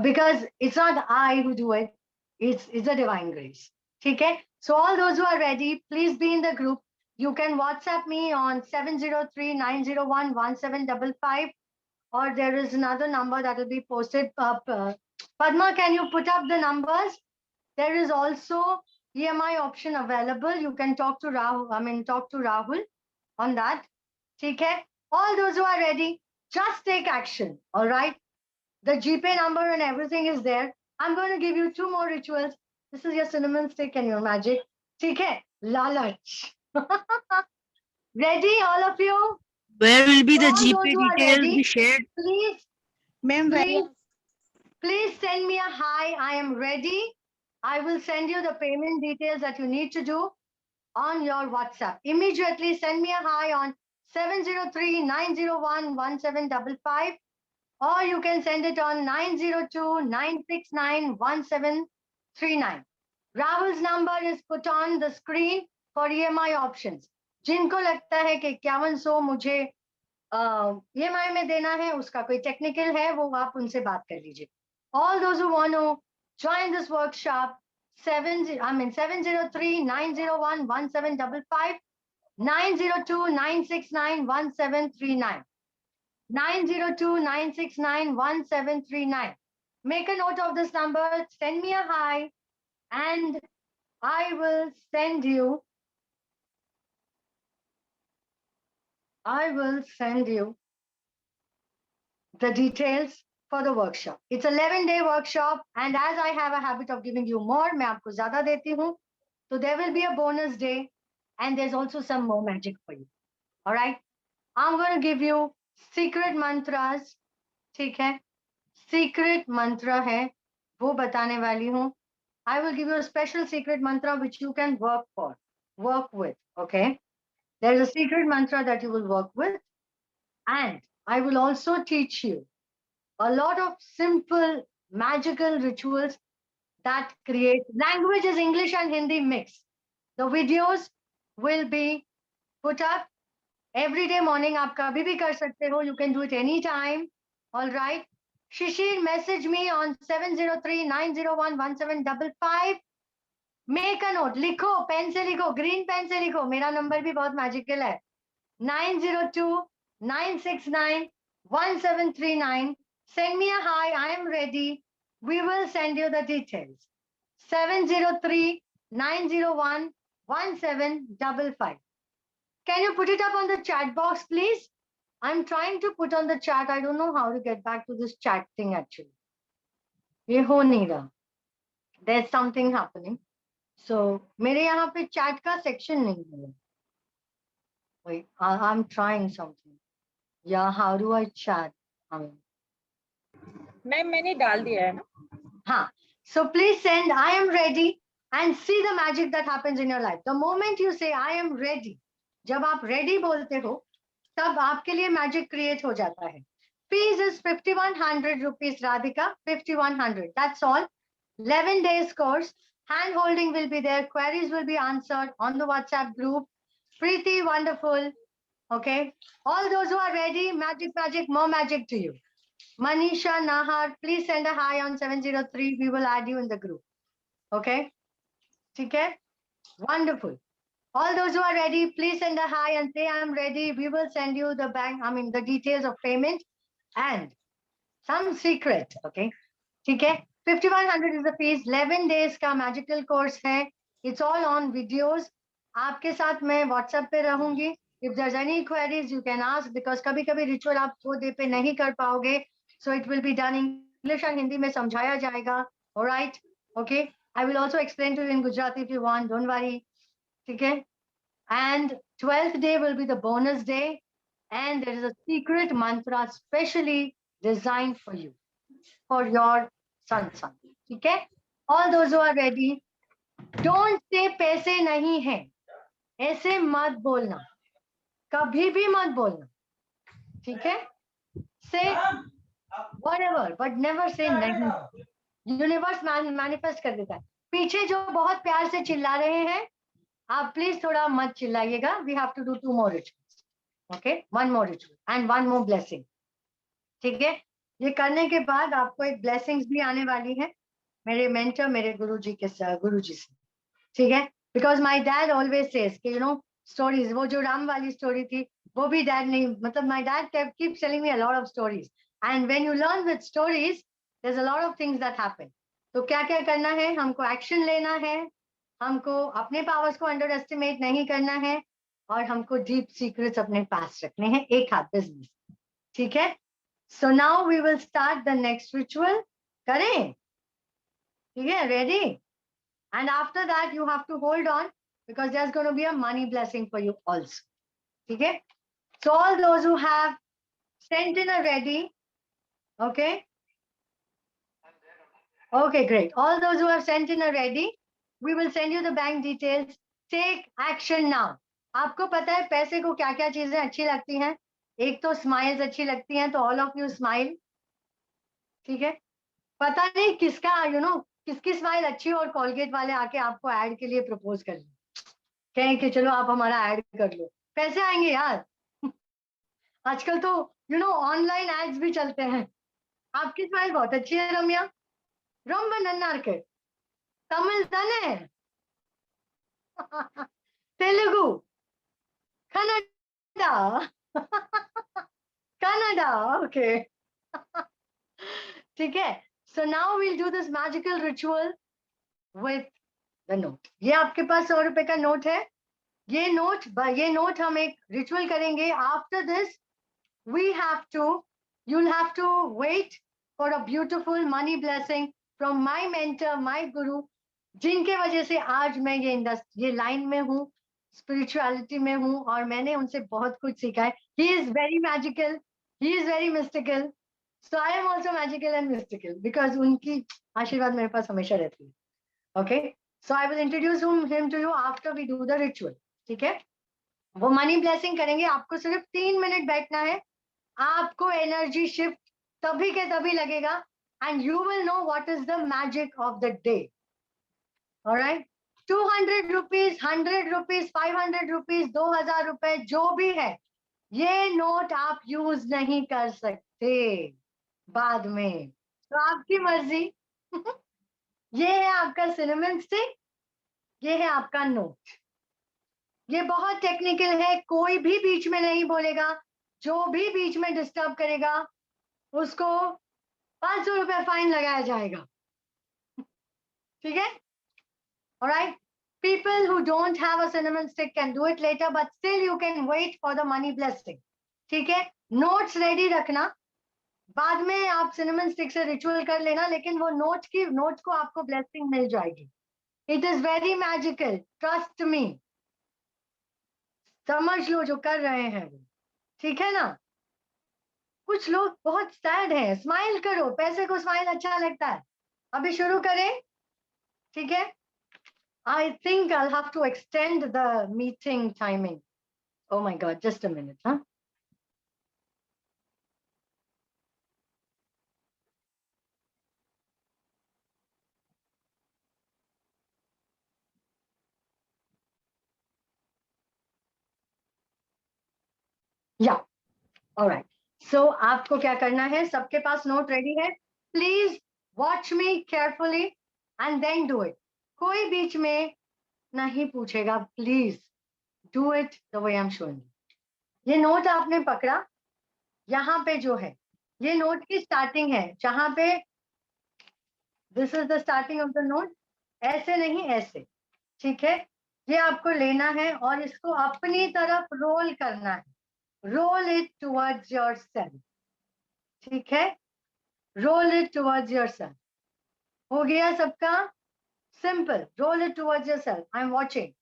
Because it's not I who do it, it's a divine grace. Okay? So all those who are ready, please be in the group. You can WhatsApp me on 703-901-1755, or there is another number that will be posted up. Padma, can you put up the numbers? There is also EMI option available. You can talk to Rahul on that. Okay? All those who are ready, just take action. All right? The GPay number and everything is there. I'm going to give you 2 more rituals. This is your cinnamon stick and your magic. Okay? Lalach. Ready, all of you? Where will be the All GPay those who are details ready, be shared? Please, Ma'am, please send me a hi. I am ready. I will send you the payment details that you need to do on your WhatsApp. Immediately send me a hi on 703-901-1755, or you can send it on 902-969-1739. Rahul's number is put on the screen for EMI options. जिनको लगता है कि 5100 मुझे EMI में देना है, उसका कोई टेक्निकल है, वो आप उनसे बात कर लीजिए. All those who want to join this workshop, 703-901-1755, 902-969-1739. 902-969-1739. Make a note of this number, send me a hi, and I will send you the details for the workshop. It's 11-day workshop, and as I have a habit of giving you more, मैं आपको ज़्यादा देती हूँ, so there will be a bonus day, and there's also some more magic for you. All right? I'm going to give you secret mantras. ठीक है? Secret mantra है, वो बताने वाली हूँ. I will give you a special secret mantra which you can work with. Okay? There is a secret mantra that you will work with, and I will also teach you a lot of simple magical rituals that create languages, English and Hindi mix. The videos will be put up every day morning. आप कभी भी कर सकते हो. You can do it anytime. All right. Shishir, message me on 703-901-1755. Make a note. लिखो, pen से लिखो, green pen से लिखो. मेरा नंबर भी बहुत मैजिकल है. 902-969-1739. Send me a hi. I am ready. We will send you the details. 703-901-1755. Can you put it up on the chat box, please? I'm trying to put on the chat. I don't know how to get back to this chat thing actually. ये हो नहीं रहा. there's something happening. So मेरे यहाँ पे chat का section नहीं है. Wait, I'm trying something. Yeah, how do I chat? Ma'am मैंने डाल दिया है ना. हाँ. So please send I am ready and see the magic that happens in your life. The moment you say I am ready, जब आप ready बोलते हो, तब आपके लिए magic create हो जाता है. Fees is 5100 rupees, Radhika. 5100. That's all. 11 days course. Hand holding will be there. Queries will be answered on the WhatsApp group. Preeti, wonderful. Okay. All those who are ready, magic, more magic to you. Manisha, Nahar, please send a hi on 703. We will add you in the group. Okay. Okay. Wonderful. All those who are ready, please send a hi and say I'm ready. We will send you the the details of payment and some secret. Okay. Okay. 5100 is the fees. 11 days का magical course है. It's all on videos. आपके साथ मैं WhatsApp पे रहूंगी. If there's any queries, you can ask because कभी-कभी ritual आप 2 day पे नहीं कर पाओगे. So it will be done in English and Hindi में समझाया जाएगा. All right. Okay. I will also explain to you in Gujarati if you want. Don't worry. Okay. And 12th day will be the bonus day. And there is a secret mantra specially designed for you, for your son. Okay. All those who are ready, don't say पैसे नहीं है. ऐसे मत बोलना. कभी भी मत बोलना. ठीक है? Say whatever, but never say नहीं. Universe manifest कर देता है. पीछे जो बहुत प्यार से चिल्ला रहे हैं, आप प्लीज थोड़ा मत चिल्लाइएगा. We have to do 2 more rituals. Okay? 1 more ritual and 1 more blessing. ठीक है? ये करने के बाद आपको एक blessings भी आने वाली है मेरे mentor, मेरे गुरुजी से. ठीक है? Because my dad always says कि stories, वो जो राम वाली story थी, वो भी dad नहीं, मतलब my dad keeps telling me a lot of stories. And when you learn with stories, there's a lot of things that happen. तो क्या क्या करना है? हमको action लेना है, हमको अपने powers को underestimate नहीं करना है, और हमको deep secrets अपने पास रखने हैं एक हाथ business. ठीक है? So now we will start the next ritual. करें? ठीक है? Ready? And after that, you have to hold on because there's going to be a money blessing for you also. Okay? So all those who have sent in a ready, okay? Okay, great. All those who have sent in a ready, we will send you the bank details. Take action now. आपको पता है पैसे को क्या क्या चीजें अच्छी लगती हैं? एक तो स्माइल्स अच्छी लगती हैं, तो all of you smile. ठीक है? पता नहीं किसका किसकी स्माइल अच्छी और कोलगेट वाले आके आपको ऐड के लिए प्रपोज कर कहें कि चलो आप हमारा ऐड कर लो. पैसे आएंगे यार. आजकल तो ऑनलाइन एड्स भी चलते हैं. आपकी स्माइल बहुत अच्छी है रम्या. रोम्बा नन्नार के तमिल तने तेलुगु कन्नड़ा ओके. ठीक है? So now we'll do this magical ritual with the note. ये आपके पास 100 रुपए का नोट है. ये नोट हम एक ritual करेंगे. After this, you'll have to wait for a beautiful money blessing from my mentor, my guru, जिनके वजह से आज मैं ये लाइन में हूँ, spirituality में हूँ, और मैंने उनसे बहुत कुछ सीखा है. He is very magical. He is very mystical. So I am also magical and mystical because उनकी आशीर्वाद मेरे पास हमेशा रहती है. Okay? So I will introduce him to you after we do the ritual. ठीक है? वो money blessing करेंगे. आपको सिर्फ 3 मिनट बैठना है. आपको energy shift तभी के तभी लगेगा, and you will know what is the magic of the day. All right? 200 rupees, 100 rupees, 500 rupees, 2000 रुपए जो भी है, ये नोट आप यूज नहीं कर सकते बाद में. तो आपकी मर्जी. ये है आपका सिनेमन स्टिक, ये है आपका नोट. ये बहुत टेक्निकल है. कोई भी बीच में नहीं बोलेगा. जो भी बीच में डिस्टर्ब करेगा उसको 500 रुपए फाइन लगाया जाएगा. ठीक है? Alright? People who don't have a cinnamon stick can do it later, but still you can wait for the money blessing. ठीक है? Notes ready रखना. बाद में आप सिनेमन स्टिक से रिचुअल कर लेना, लेकिन वो नोट को आपको ब्लेसिंग मिल जाएगी। It is very magical, trust me. समझ लो जो कर रहे हैं, ठीक है ना। कुछ लोग बहुत सैड हैं, स्माइल करो, पैसे को स्माइल अच्छा लगता है। अभी शुरू करें, ठीक है। I think I'll have to extend the meeting timing. Oh my God, just a minute, huh? Yeah, all right. So आपको क्या करना है, सबके पास नोट रेडी है? Please watch me carefully and then do it. कोई बीच में नहीं पूछेगा, please do it the way I am showing. ये नोट आपने पकड़ा, यहाँ पे जो है ये नोट की स्टार्टिंग है, जहां पे this is the starting of the note, ऐसे नहीं ऐसे, ठीक है। ये आपको लेना है और इसको अपनी तरफ रोल करना है, रोल इट टुवर्ड्स योरसेल्फ, ठीक है। Roll it towards yourself. हो गया सबका? Simple, roll it towards yourself. I am watching.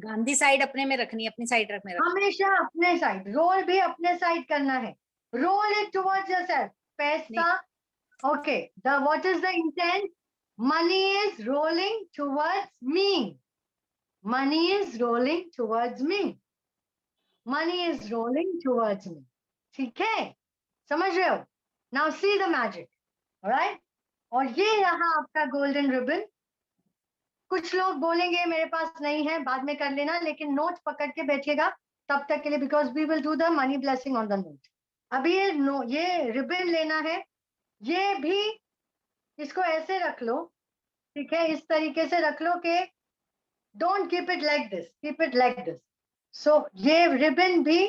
Gandhi side अपने में रखनी है, अपनी साइड रखने रखनी। हमेशा अपने साइड, रोल भी अपने साइड करना है। Roll it towards yourself. पैसा, okay, the what is the intent? Money is rolling towards me, money is rolling towards me, money is rolling towards me, ठीक है। समझ रहे हो? Now see the magic, alright. और ये रहा आपका गोल्डन रिबन। कुछ लोग बोलेंगे मेरे पास नहीं है, बाद में कर लेना, लेकिन नोट पकड़ के बैठिएगा तब तक के लिए, because we will do the money blessing on the note. अभी ये रिबन लेना है, ये भी इसको ऐसे रख लो, ठीक है, इस तरीके से रख लो कि don't keep it like this, keep it like this. So ये रिबन भी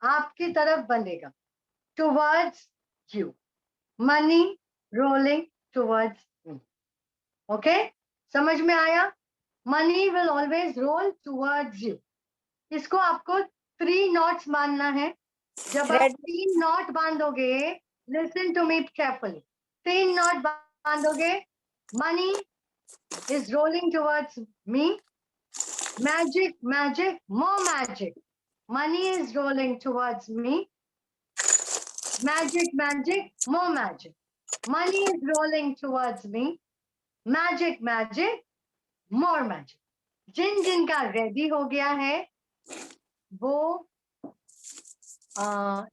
आपकी तरफ बंधेगा, towards you, money rolling towards me, okay. समझ में आया? Money will always roll towards you. इसको आपको 3 नॉट्स बांधना है। जब आप 3 नॉट बांधोगे, listen to me carefully, 3 knot बांधोगे, money is rolling towards me, magic magic more magic, money is rolling towards me, magic magic more magic, money is rolling towards me, magic magic more magic. जिन जिन का ready हो गया है वो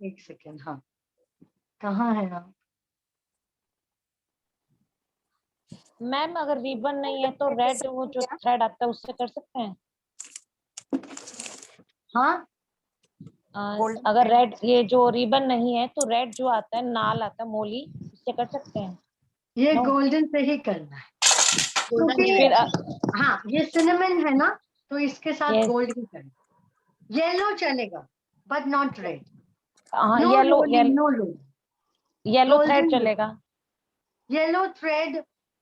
एक second, हाँ कहाँ है ना मैम? अगर रिबन नहीं है तो रेड वो जो थ्रेड आता है उससे कर सकते हैं? हाँ, अगर रेड ये जो रिबन नहीं है तो रेड जो आता है, नाल आता है, मोली, उससे कर सकते हैं? ये गोल्डन से ही करना है, क्योंकि हाँ ये सिनेमन है ना, तो इसके साथ गोल्ड ही करना। येलो चलेगा but not red. Yellow thread चलेगा। Yellow thread,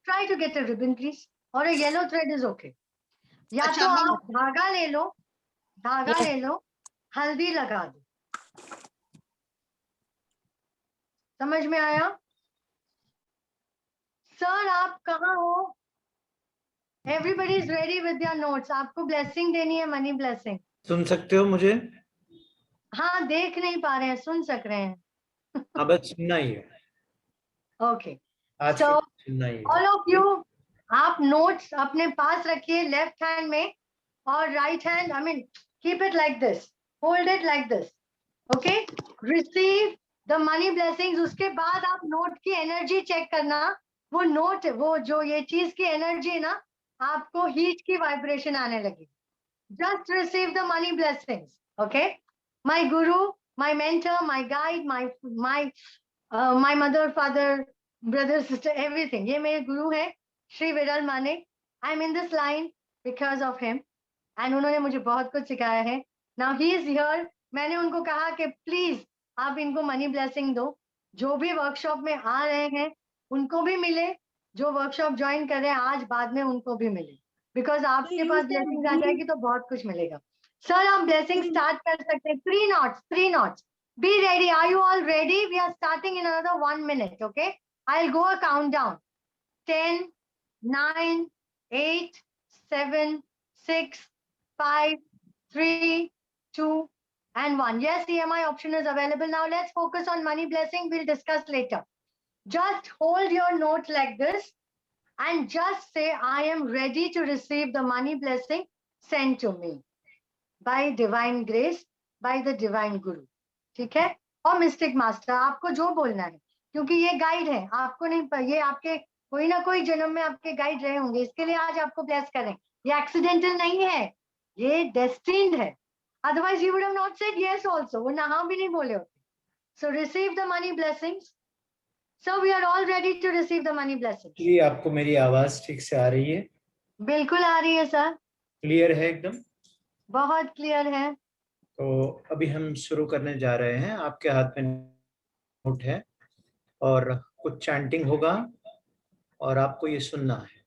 try to get a ribbon please, और येलो थ्रेड इज ओके। या तो आप धागा ले लो, धागा ले लो, हल्दी लगा दो। समझ में आया? सर आप कहाँ हो? Everybody is ready with your notes. आपको ब्लेसिंग देनी है, मनी ब्लेसिंग। सुन सकते हो मुझे? हाँ, देख नहीं पा रहे हैं, सुन सक रहे हैं। हाँ बस सुनना ही है। Okay, so all of you, आप नोट्स अपने पास रखिए लेफ्ट हैंड में, और right hand, I mean keep it like this, hold it like this, okay. Receive the money blessings. उसके बाद आप नोट की एनर्जी चेक करना। वो नोट, वो जो ये चीज की एनर्जी ना, आपको हीट की वाइब्रेशन आने लगी। Just receive the money blessings, okay. My guru, my mentor, my guide, my mother, father, brother, sister, everything, ये मेरे गुरु है Shri Viral Mane. I am in this line because of him, and उन्होंने मुझे बहुत कुछ सिखाया है। Now he is here. मैंने उनको कहा कि प्लीज आप इनको मनी ब्लेसिंग दो। जो भी वर्कशॉप में आ रहे हैं उनको भी मिले, जो वर्कशॉप ज्वाइन कर रहे हैं आज, बाद में उनको भी मिले, बिकॉज आपके पास ब्लेसिंग आ जाएगी तो बहुत कुछ मिलेगा। सर आप ब्लेसिंग स्टार्ट कर सकते हैं। 3 knots, 3 knots, Be ready. Are you all ready? We are starting in another 1 minute, okay? I'll go a countdown. 10, 9, 8, 7, 6, 5, 3, 2, and 1. Yes, EMI option is available. Now let's focus on money blessing. We'll discuss later. Just hold your note like this and just say, I am ready to receive the money blessing sent to me by divine grace, by the divine guru. ठीक है? और mistake master, आपको जो बोलना है, क्योंकि ये guide है, आपको नहीं, ये आपके कोई ना कोई जन्म में आपके गाइड रहे होंगे, इसके लिए आज आपको ब्लेस करें. ये एक्सीडेंटल नहीं है, ये डेस्टिन्ड है. Otherwise you would have not said yes also. वो ना हाँ भी नहीं बोले होते. So receive the money blessings. So we are all ready to receive the money blessings. जी, आपको मेरी आवाज ठीक से आ रही है? बिल्कुल आ रही है सर. क्लियर है एकदम? बहुत क्लियर है. तो अभी हम शुरू करने जा रहे हैं. आपके हाथ में नोट है और कुछ चैंटिंग होगा और आपको ये सुनना है.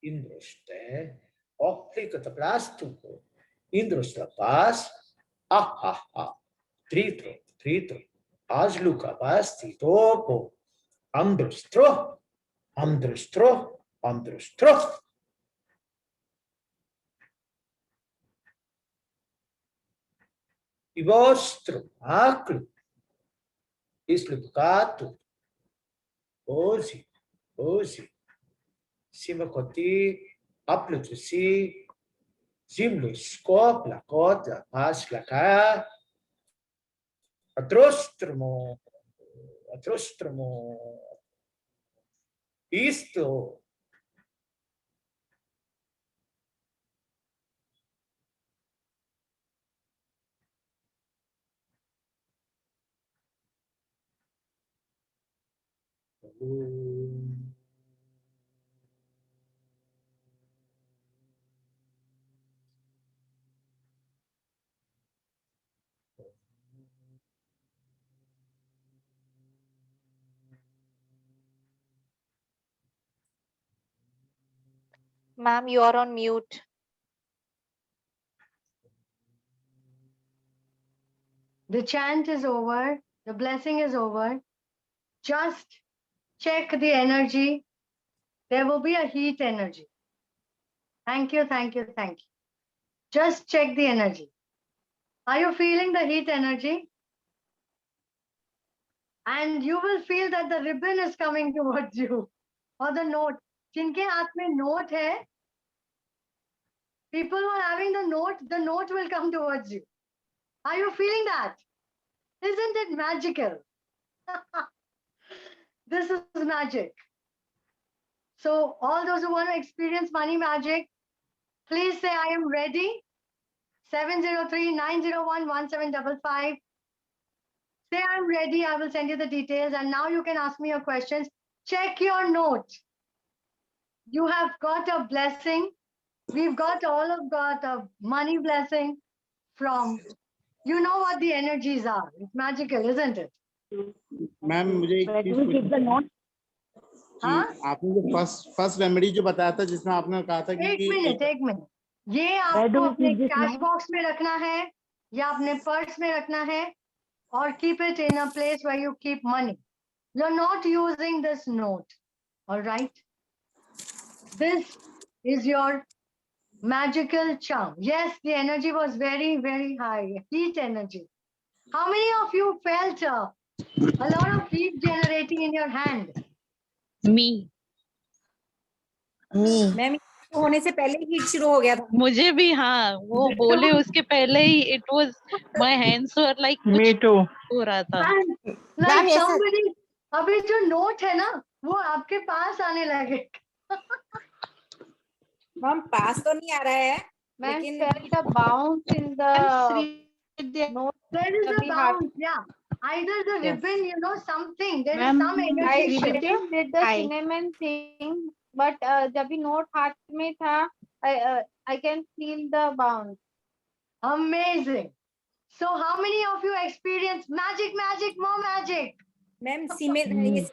Indroste, opplicata plastuco, indrosta pas, tritro, asluca pasti topo, androstro, i vostro aclo, islucato, osi, cima coti, aplutusi, zimlus, scop, la cot, la pas, la ca, atrostromo, isto, Ma'am, you are on mute. The chant is over. The blessing is over. Just check the energy. There will be a heat energy. Thank you. Just check the energy. Are you feeling the heat energy? And you will feel that the ribbon is coming towards you, or the note. जिनके हाथ में note है, people who are having the note will come towards you. Are you feeling that? Isn't it magical? This is magic. So all those who want to experience money magic, please say I am ready. 703-901-1755. Say I'm ready. I will send you the details. And now you can ask me your questions. Check your note. You have got a blessing. We've got a money blessing from, you know what the energies are. It's magical, isn't it? Ma'am मुझे एक चीज पूछनी है। आपने जो first remedy जो बताया था जिसमें आपने कहा था कि एक मिनट ये आपको अपने कैश बॉक्स में रखना है या अपने पर्स में रखना है और keep it in a place where you keep money. You're not using this note, all right? This is your magical charm. Yes, the energy was very, very high, heat energy. How many of you felt a lot of heat generating in your hand? Me. Ma'am होने से पहले heat शुरू हो गया था मुझे भी। हाँ, वो बोले उसके पहले ही it was my hands were like Me too. हो रहा था। Like somebody, अभी जो नोट है ना वो आपके पास आने लगे। मैम पास तो नहीं आ रहा है लेकिन felt a bounce in the note. There is a bounce, yeah. Either the ribbon, you know, something. There is some energy. I did the cinnamon thing, but जब भी नोट हाथ में था, I can feel the bounce. Amazing. So how many of you experience magic, more magic? Ma'am cement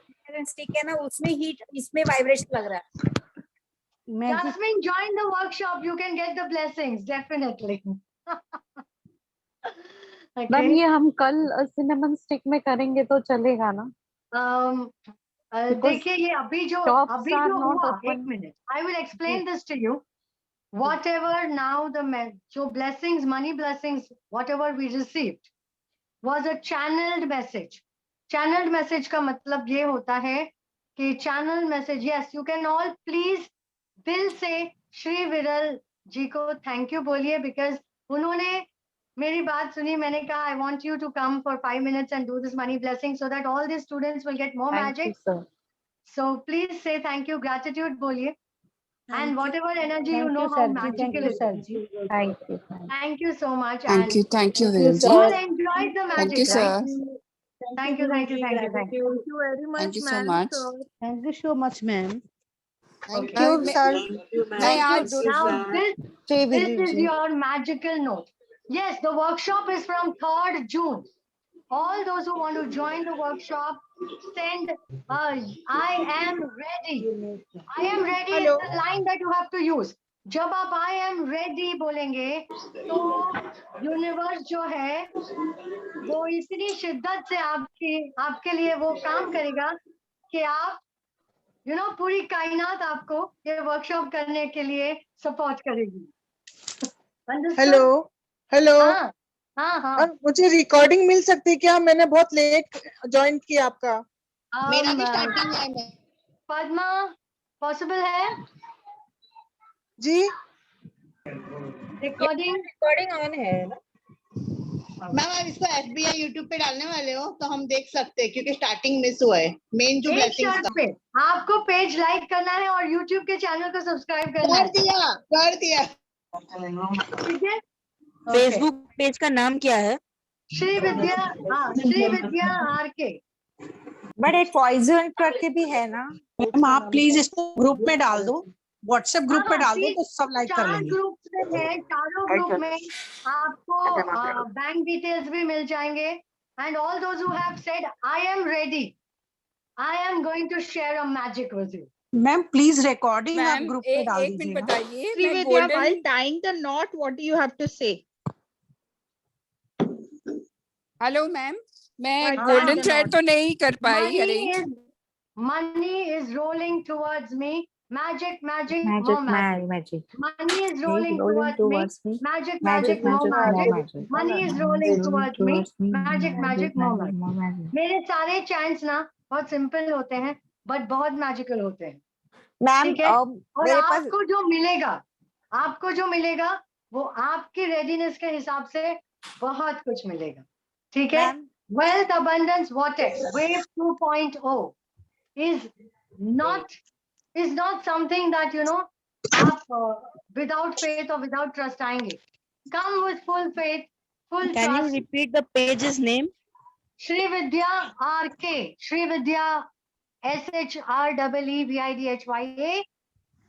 stick है ना उसमें heat इसमें vibration लग रहा है। Jasmine, join the workshop. You can get the blessings, definitely. Ma'am ये हम कल सिनेमन स्टिक में करेंगे तो चलेगा ना? देखिए ये अभी जो हुआ, एक minute, I will explain this to you. Whatever now जो blessings, money blessings, whatever we received was a channeled message. Channeled message का मतलब ये होता है कि channel message, yes, you can all please दिल से श्री विरल जी को थैंक यू बोलिए, because उन्होंने मेरी बात सुनी, मैंने कहा I want you to come for 5 minutes and do this money blessing so that all the students will get more magic. So please say thank you, gratitude बोलिए, and whatever energy you know how magical it is. Thank you so much. Thank you, all enjoyed the magic. Thank you, sir. Thank you very much, Thank you so much. Thank you so much, ma'am. Thank you, sir. Now this is your magical note. Yes, the workshop is from 3rd June. All those who want to join the workshop, send I am ready. I am ready is the line that you have to use. जब आप I am ready बोलेंगे तो universe जो है वो इतनी शिद्दत से आपके लिए वो काम करेगा कि आप पूरी कायनात आपको ये वर्कशॉप करने के लिए सपोर्ट करेगी। हेलो हाँ। मुझे रिकॉर्डिंग मिल सकती है क्या? मैंने बहुत लेट ज्वाइन किया आपका। मेरा भी स्टार्टिंग है। पद्मा पॉसिबल है जी? रिकॉर्डिंग ऑन है ना मैम? आप इसको FB YouTube पे डालने वाले हो तो हम देख सकते हैं क्योंकि स्टार्टिंग मिस हुआ है। मेन जो ब्लेसिंग्स पे आपको पेज लाइक करना है और YouTube के चैनल को सब्सक्राइब करना है। कर दिया। ठीक है। फेसबुक पेज का नाम क्या है? श्री विद्या RK। बड़े पॉइजन करके भी है ना मैम? आप प्लीज इसको ग्रुप में डाल दो, व्हाट्सएप ग्रुप पे डाल दो तो सब लाइक कर लेंगे। चारों ग्रुप में आपको बैंक डिटेल्स भी मिल जाएंगे। And all those who have said I am ready, I am going to share a magic with you. Ma'am please recording आप ग्रुप पे डाल दीजिए। एक मिनट बताइए, while tying the knot, what do you have to say? Hello ma'am, मैं golden thread तो नहीं कर पाई। Money is rolling towards me. Magic, more magic. Money is rolling towards me. Magic, more magic. Money is rolling towards me. Magic, more magic. मेरे सारे chants ना बहुत simple होते हैं, but बहुत magical होते हैं. ठीक है? और आपको जो मिलेगा, वो आपकी readiness के हिसाब से बहुत कुछ मिलेगा. ठीक है? Wealth, abundance, vortex, wave 2.0 is not something that आप without faith or without trust आएंगे. Come with full faith, full trust. Can you repeat the page's name? Shri Vidya RK. Shri Vidya SHREEVIDHYA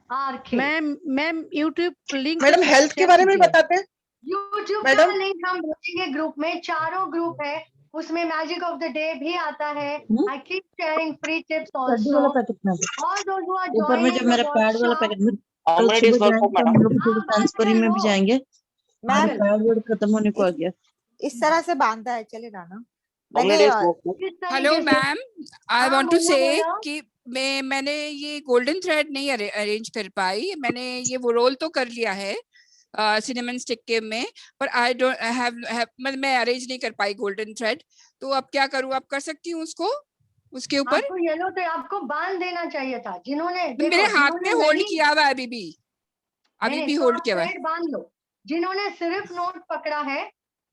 RK. Ma'am YouTube link. Madam health के बारे में बताते हैं. YouTube का link हम भेजेंगे group में. चारों ग्रुप है, उसमें मैजिक ऑफ द डे भी आता है. I keep sharing free tips also. All those who are ऊपर में जब मेरा पैड वाला पैकेट ट्रांसफरी में भी जाएंगे. पैड खत्म होने को आ गया. इस तरह से बांधा है, चलेगा ना? Hello ma'am, I want to say कि मैंने ये गोल्डन थ्रेड नहीं अरेंज कर पाई. मैंने ये वो रोल तो कर लिया है सिनेमन स्टिक के में, पर आई डोंट हैव मैं अरेंज नहीं कर पाई गोल्डन थ्रेड. तो अब क्या करूँ? आप कर सकती हूँ उसको उसके ऊपर? आपको येलो तो आपको बांध देना चाहिए था. जिन्होंने मेरे हाथ में होल्ड किया हुआ है, अभी भी होल्ड किया हुआ है. बांध लो. जिन्होंने सिर्फ नोट पकड़ा है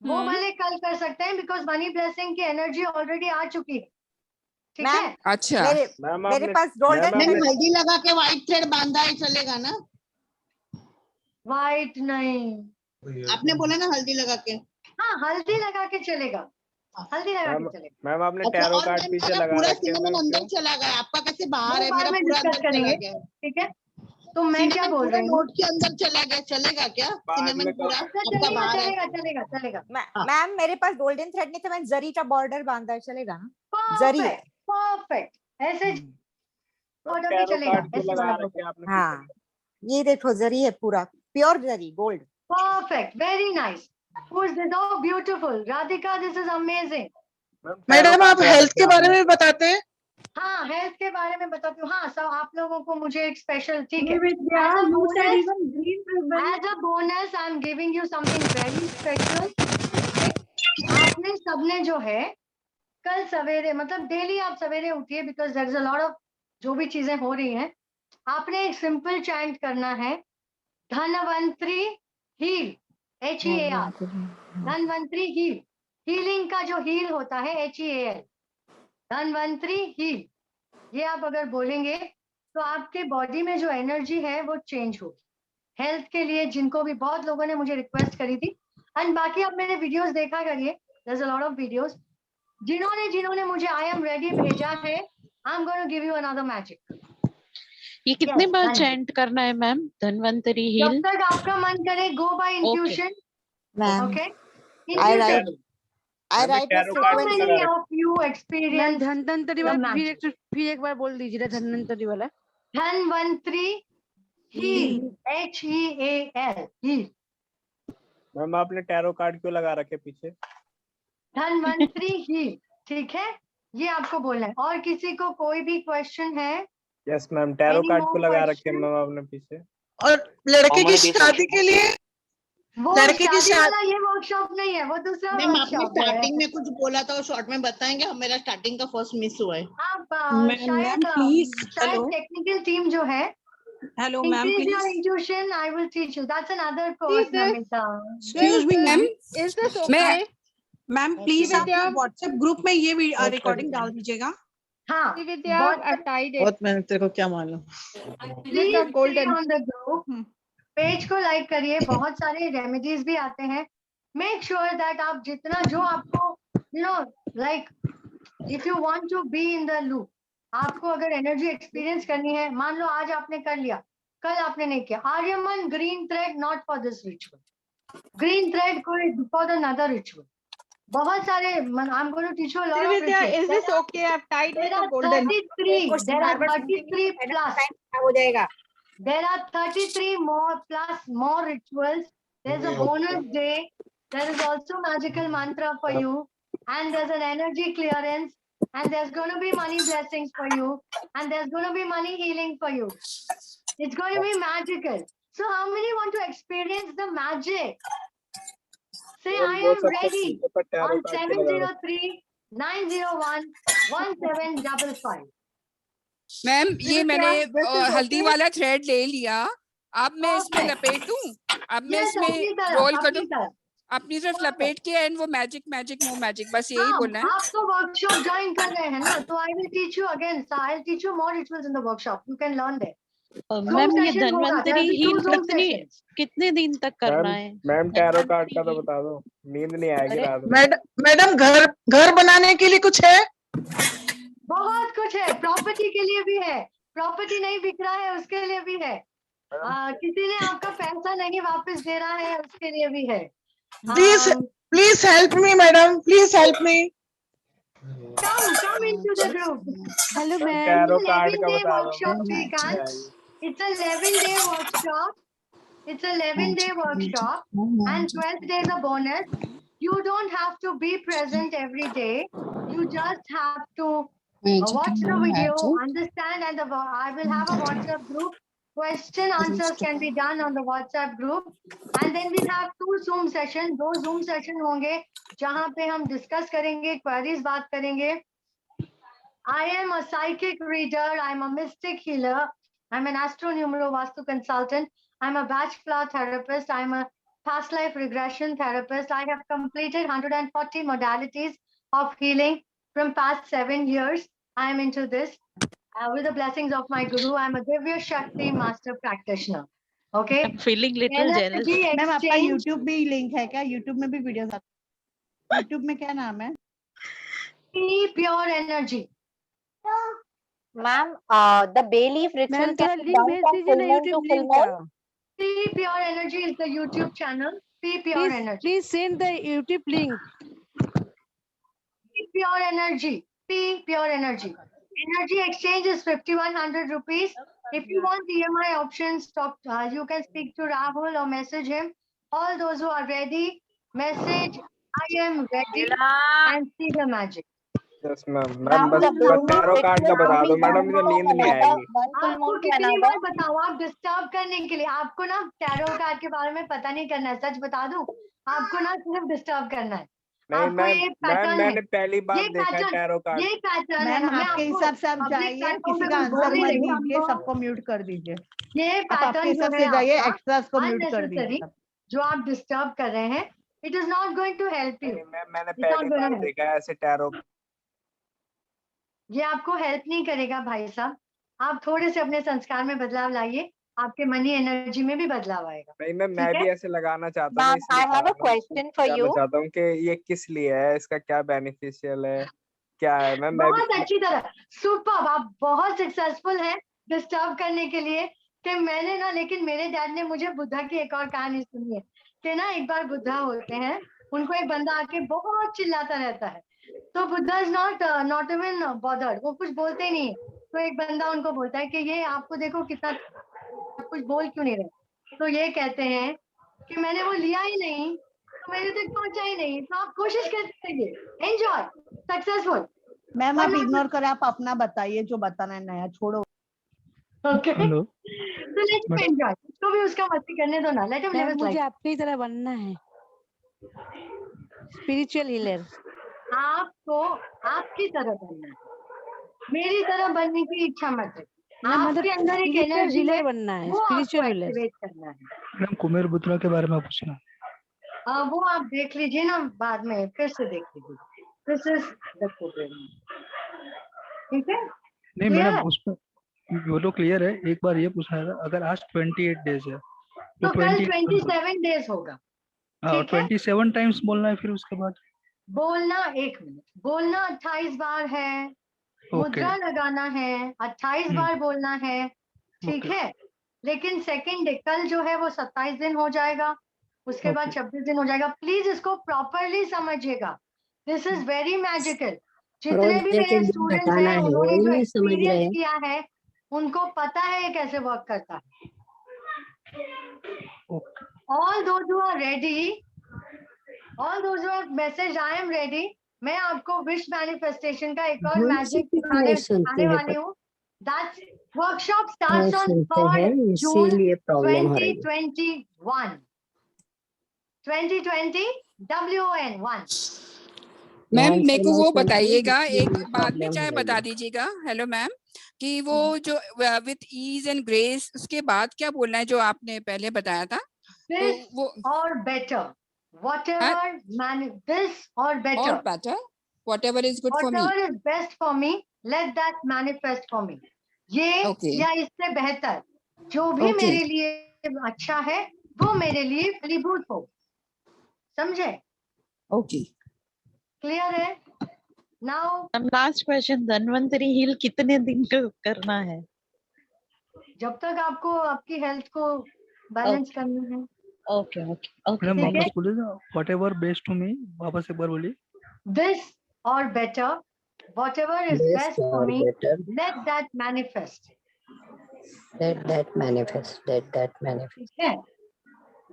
वो वाले कल कर सकते हैं, बिकॉज मनी ब्लेसिंग की एनर्जी ऑलरेडी आ चुकी है. ठीक है? अच्छा, मेरे पास गोल्डन हल्दी लगा के व्हाइट थ्रेड बांधा है, चलेगा ना? व्हाइट नहीं, आपने बोला ना हल्दी लगा के. हाँ, हल्दी लगा के चलेगा. हल्दी लगा के चलेगा. मैम आपने टैरो कार्ड पीछे लगा पूरा सिनेमन अंदर चला गया. आपका कैसे बाहर है? मेरा पूरा अंदर चला गया. ठीक है, तो मैं क्या बोल रही हूँ, नोट के अंदर चला गया, चलेगा क्या सिनेमन पूरा? चलेगा. मैम मेरे पास गोल्डन थ्रेड नहीं था, मैंने जरी का बॉर्डर बांधा है, चलेगा ना? जरी परफेक्ट. ऐसे बॉर्डर भी चलेगा. हाँ, ये देखो जरी है, पूरा pure zari, gold. Perfect, very nice. Who's this? Oh, beautiful. Radhika, this is amazing. Madam आप हेल्थ के बारे में बताते हैं? हाँ, हेल्थ के बारे में बताती हूँ. हाँ, सब आप लोगों को मुझे एक स्पेशल, ठीक है, as a bonus I am giving you something very special. आपने सबने जो है कल सवेरे, मतलब डेली आप सवेरे उठिए, because there is a lot of जो भी चीजें हो रही हैं. आपने एक सिंपल चैंट करना है, Dhanvantari heal, HEAL. Dhanvantari heal. Healing का जो हील होता है HEAL, धनवंतरी हील. ये आप अगर बोलेंगे तो आपके बॉडी में जो एनर्जी है वो चेंज होगी. हेल्थ के लिए जिनको भी बहुत लोगों ने मुझे रिक्वेस्ट करी थी, एंड बाकी आप मेरे वीडियोस देखा करिए, there is a lot of videos. जिन्होंने मुझे आई एम रेडी भेजा है, I am going to give you another magic. ये कितने बार चैंट करना है मैम? धनवंतरी हील. जब तक आपका मन करे, go by intuition. Okay, I write the frequency of you experience. Dhanvantari वाला फिर एक बार बोल दीजिए. धनवंतरी वाला. Dhanvantari heal, HEAL, heal. Ma'am आपने टैरो कार्ड क्यों लगा रखे पीछे? धनवंतरी हील. ठीक है, ये आपको बोलना है. और किसी को कोई भी क्वेश्चन है? यस मैम, टैरो कार्ड क्यों लगा रखे मैम आपने पीछे? और लड़के की शादी के लिए वो लड़के की शादी, ये वर्कशॉप नहीं है, वो दूसरा वर्कशॉप है. स्टार्टिंग में कुछ बोला था, शॉर्ट में बताएंगे. हम मेरा स्टार्टिंग का फर्स्ट मिस हुआ है. शायद टेक्निकल टीम जो है. Hello ma'am, please your intuition, I will teach you. That's another course. Excuse me ma'am, is this okay? Ma'am please आप व्हाट्सएप ग्रुप में ये रिकॉर्डिंग डाल दीजिएगा. हाँ, बहुत मेहनत. तेरे को क्या मालूम. Golden on the group page को लाइक करिए. बहुत सारे रेमेडीज भी आते हैं. मेक श्योर दैट आप जितना जो आपको like, if you want to be in the loop, आपको अगर एनर्जी एक्सपीरियंस करनी है, मान लो आज आपने कर लिया, कल आपने नहीं किया. Aryaman, green thread not for this ritual. Green thread for the another ritual. बहुत सारे, I am going to teach you a lot of rituals. Is this okay? I have tied with the golden. There are 33 plus हो जाएगा. There are 33 more rituals. There's a bonus day. There is also magical mantra for you, and there's an energy clearance, and there's going to be money blessings for you, and there's going to be money healing for you. It's going to be magical. So how many want to experience the magic? Say I am ready on 703-901-1755. Ma'am ये मैंने हल्दी वाला thread ले लिया, अब मैं इसमें लपेटूं, अब मैं इसमें रोल कर दूं, अपनी तरफ लपेट के, एंड वो मैजिक मैजिक नो मैजिक, बस यही बोलना है। आप तो वर्कशॉप ज्वाइन कर रहे हैं ना, तो I will teach you again, I will teach you more rituals in the workshop, you can learn there. Ma'am ये धन्वंतरी हील कितने दिन तक करना है? मैम टैरो कार्ड का तो बता दो, नींद नहीं आएगी रात में। मैडम घर बनाने के लिए कुछ है? बहुत कुछ है, प्रॉपर्टी के लिए भी है, प्रॉपर्टी नहीं बिक रहा है उसके लिए भी है, किसी ने आपका पैसा नहीं वापस दे रहा है उसके लिए भी है। Please help me, madam. Please help me. Come into the group. Hello, ma'am. Tarot card का बता workshop, It's a 11-day workshop. It's a 11-day workshop, and 12th day is a bonus. You don't have to be present every day. You just have to watch the video, understand, and I will have a WhatsApp group. Question answers can be done on the WhatsApp group, and then we'll have 2 Zoom sessions. 2 Zoom session होंगे जहाँ पे हम discuss करेंगे, queries बात करेंगे। I am a psychic reader. I'm a mystic healer. I'm an astro numero vastu consultant. I'm a batch flower therapist. I'm a past life regression therapist. I have completed 140 modalities of healing from past 7 years. I am into this. With the blessings of my guru, I'm a Divya Shakti master practitioner. Okay. I'm feeling little jealous. Ma'am आपका YouTube भी link है क्या? YouTube में भी videos आते हैं। YouTube में क्या नाम है? Pure energy. Ma'am, the bay leaf ritual can be done from full moon to full moon. Pure energy is the YouTube channel. Pure energy. Please send the YouTube link. Pure energy. Pure energy. Energy exchange is 5,100 rupees. If you want EMI options, you can speak to Rahul or message him. All those who are ready, message I am ready and see the magic. Yes ma'am. Ma'am बस tarot card का बता दो madam, मुझे नींद नहीं आएगी। आपको कितनी बार बताओ, आप डिस्टर्ब करने के लिए, आपको ना टैरो कार्ड के बारे में पता नहीं करना है, सच बता दूं, आपको ना सिर्फ डिस्टर्ब करना है। नहीं मैंने पहली बार देखा टैरो कार्ड। ये पैटर्न है, आपके हिसाब से आप जाइए, किसी का आंसर मत दीजिए, सबको म्यूट कर दीजिए। ये आपके हिसाब से जाइए, एक्स्ट्रास को म्यूट कर दीजिए। जो आप डिस्टर्ब कर रहे हैं, it is not going to help you. मैंने पहली बार देखा ऐसे टैरो। ये आपको हेल्प नहीं करेगा भाई साहब, आप थोड़े से अपने संस्कार में बदलाव लाइए, आपके मनी एनर्जी में भी बदलाव आएगा। नहीं मैं भी ऐसे लगाना चाहता हूँ। I have a question for you. चाहता हूँ कि ये किस लिए है, इसका क्या बेनिफिशियल है, क्या है? मैम बहुत अच्छी तरह, सुपर, आप बहुत सक्सेसफुल हैं डिस्टर्ब करने के लिए। कि मैंने ना, लेकिन मेरे डैड ने मुझे बुद्धा की एक और कहानी सुनी है कि ना, एक बार बुद्धा होते हैं, उनको एक बंदा आके बहुत चिल्लाता रहता है, तो Buddha is not even bothered, वो कुछ बोलते ही नहीं। तो एक बंदा उनको बोलता है कि ये आपको देखो कितना कुछ बोल क्यों नहीं रहे। तो ये कहते हैं कि मैंने वो लिया ही नहीं, तो मेरे तक पहुंचा ही नहीं, तो आप कोशिश करते रहिए, एंजॉय, सक्सेसफुल। मैम आप इग्नोर करें, आप अपना बताइए जो बताना है, नया छोड़ो। ओके, तो लेट्स एंजॉय, उसको भी उसका मस्ती करने दो ना, let him live his life. मुझे आपकी तरह बनना है, स्पिरिचुअल हीलर। आपको आपकी तरह बनना है, मेरी तरह बनने की इच्छा मत है। आपके अंदर एक एनर्जी हीलर बनना है, स्पिरिचुअल हीलर करना है। मैम कुमेर बुत्रा के बारे में पूछना। वो आप देख लीजिए ना, बाद में फिर से देख लीजिए। दिस इज द कुमेर, ठीक है? नहीं मैडम, उसमें वो तो क्लियर है। एक बार ये पूछना है, अगर आज 28 डेज है तो कल 27 डेज होगा। हाँ, 27 टाइम्स बोलना है, फिर उसके बाद बोलना 1 मिनट, बोलना 28 बार है, मुद्रा लगाना है, 28 बार बोलना है, ठीक है? लेकिन सेकंड डे कल जो है वो 27 दिन हो जाएगा, उसके बाद 26 दिन हो जाएगा। प्लीज इसको प्रॉपरली समझिएगा, दिस इज वेरी मैजिकल। जितने भी मेरे स्टूडेंट्स हैं, उन्होंने जो एक्सपीरियंस किया है, उनको पता है ये कैसे वर्क करता है। All those who are ready, all those who have messaged I am ready, मैं आपको विश मैनिफेस्टेशन का एक और मैजिक सिखाने वाली हूँ। That workshop starts on 3rd June 2021. 2020 WON1. Ma'am मेरे को वो बताइएगा, एक बाद में चाहे बता दीजिएगा, हेलो मैम, कि वो जो विथ ईज एंड ग्रेस, उसके बाद क्या बोलना है जो आपने पहले बताया था? This or better, whatever this or better, or better, whatever is good for me, whatever is best for me, let that manifest for me. ये या इससे बेहतर जो भी मेरे लिए अच्छा है वो मेरे लिए फलीभूत हो, समझे? ओके, क्लियर है? Now last question, Dhanvantari heal कितने दिन करना है? जब तक आपको आपकी हेल्थ को बैलेंस करना है। ओके ओके ओके, मैडम वापस बोलिए, व्हाटएवर बेस्ट टू मी, वापस एक बार बोलिए। दिस और better, whatever is best for me, let that manifest. Let that manifest. Let that manifest. Yeah.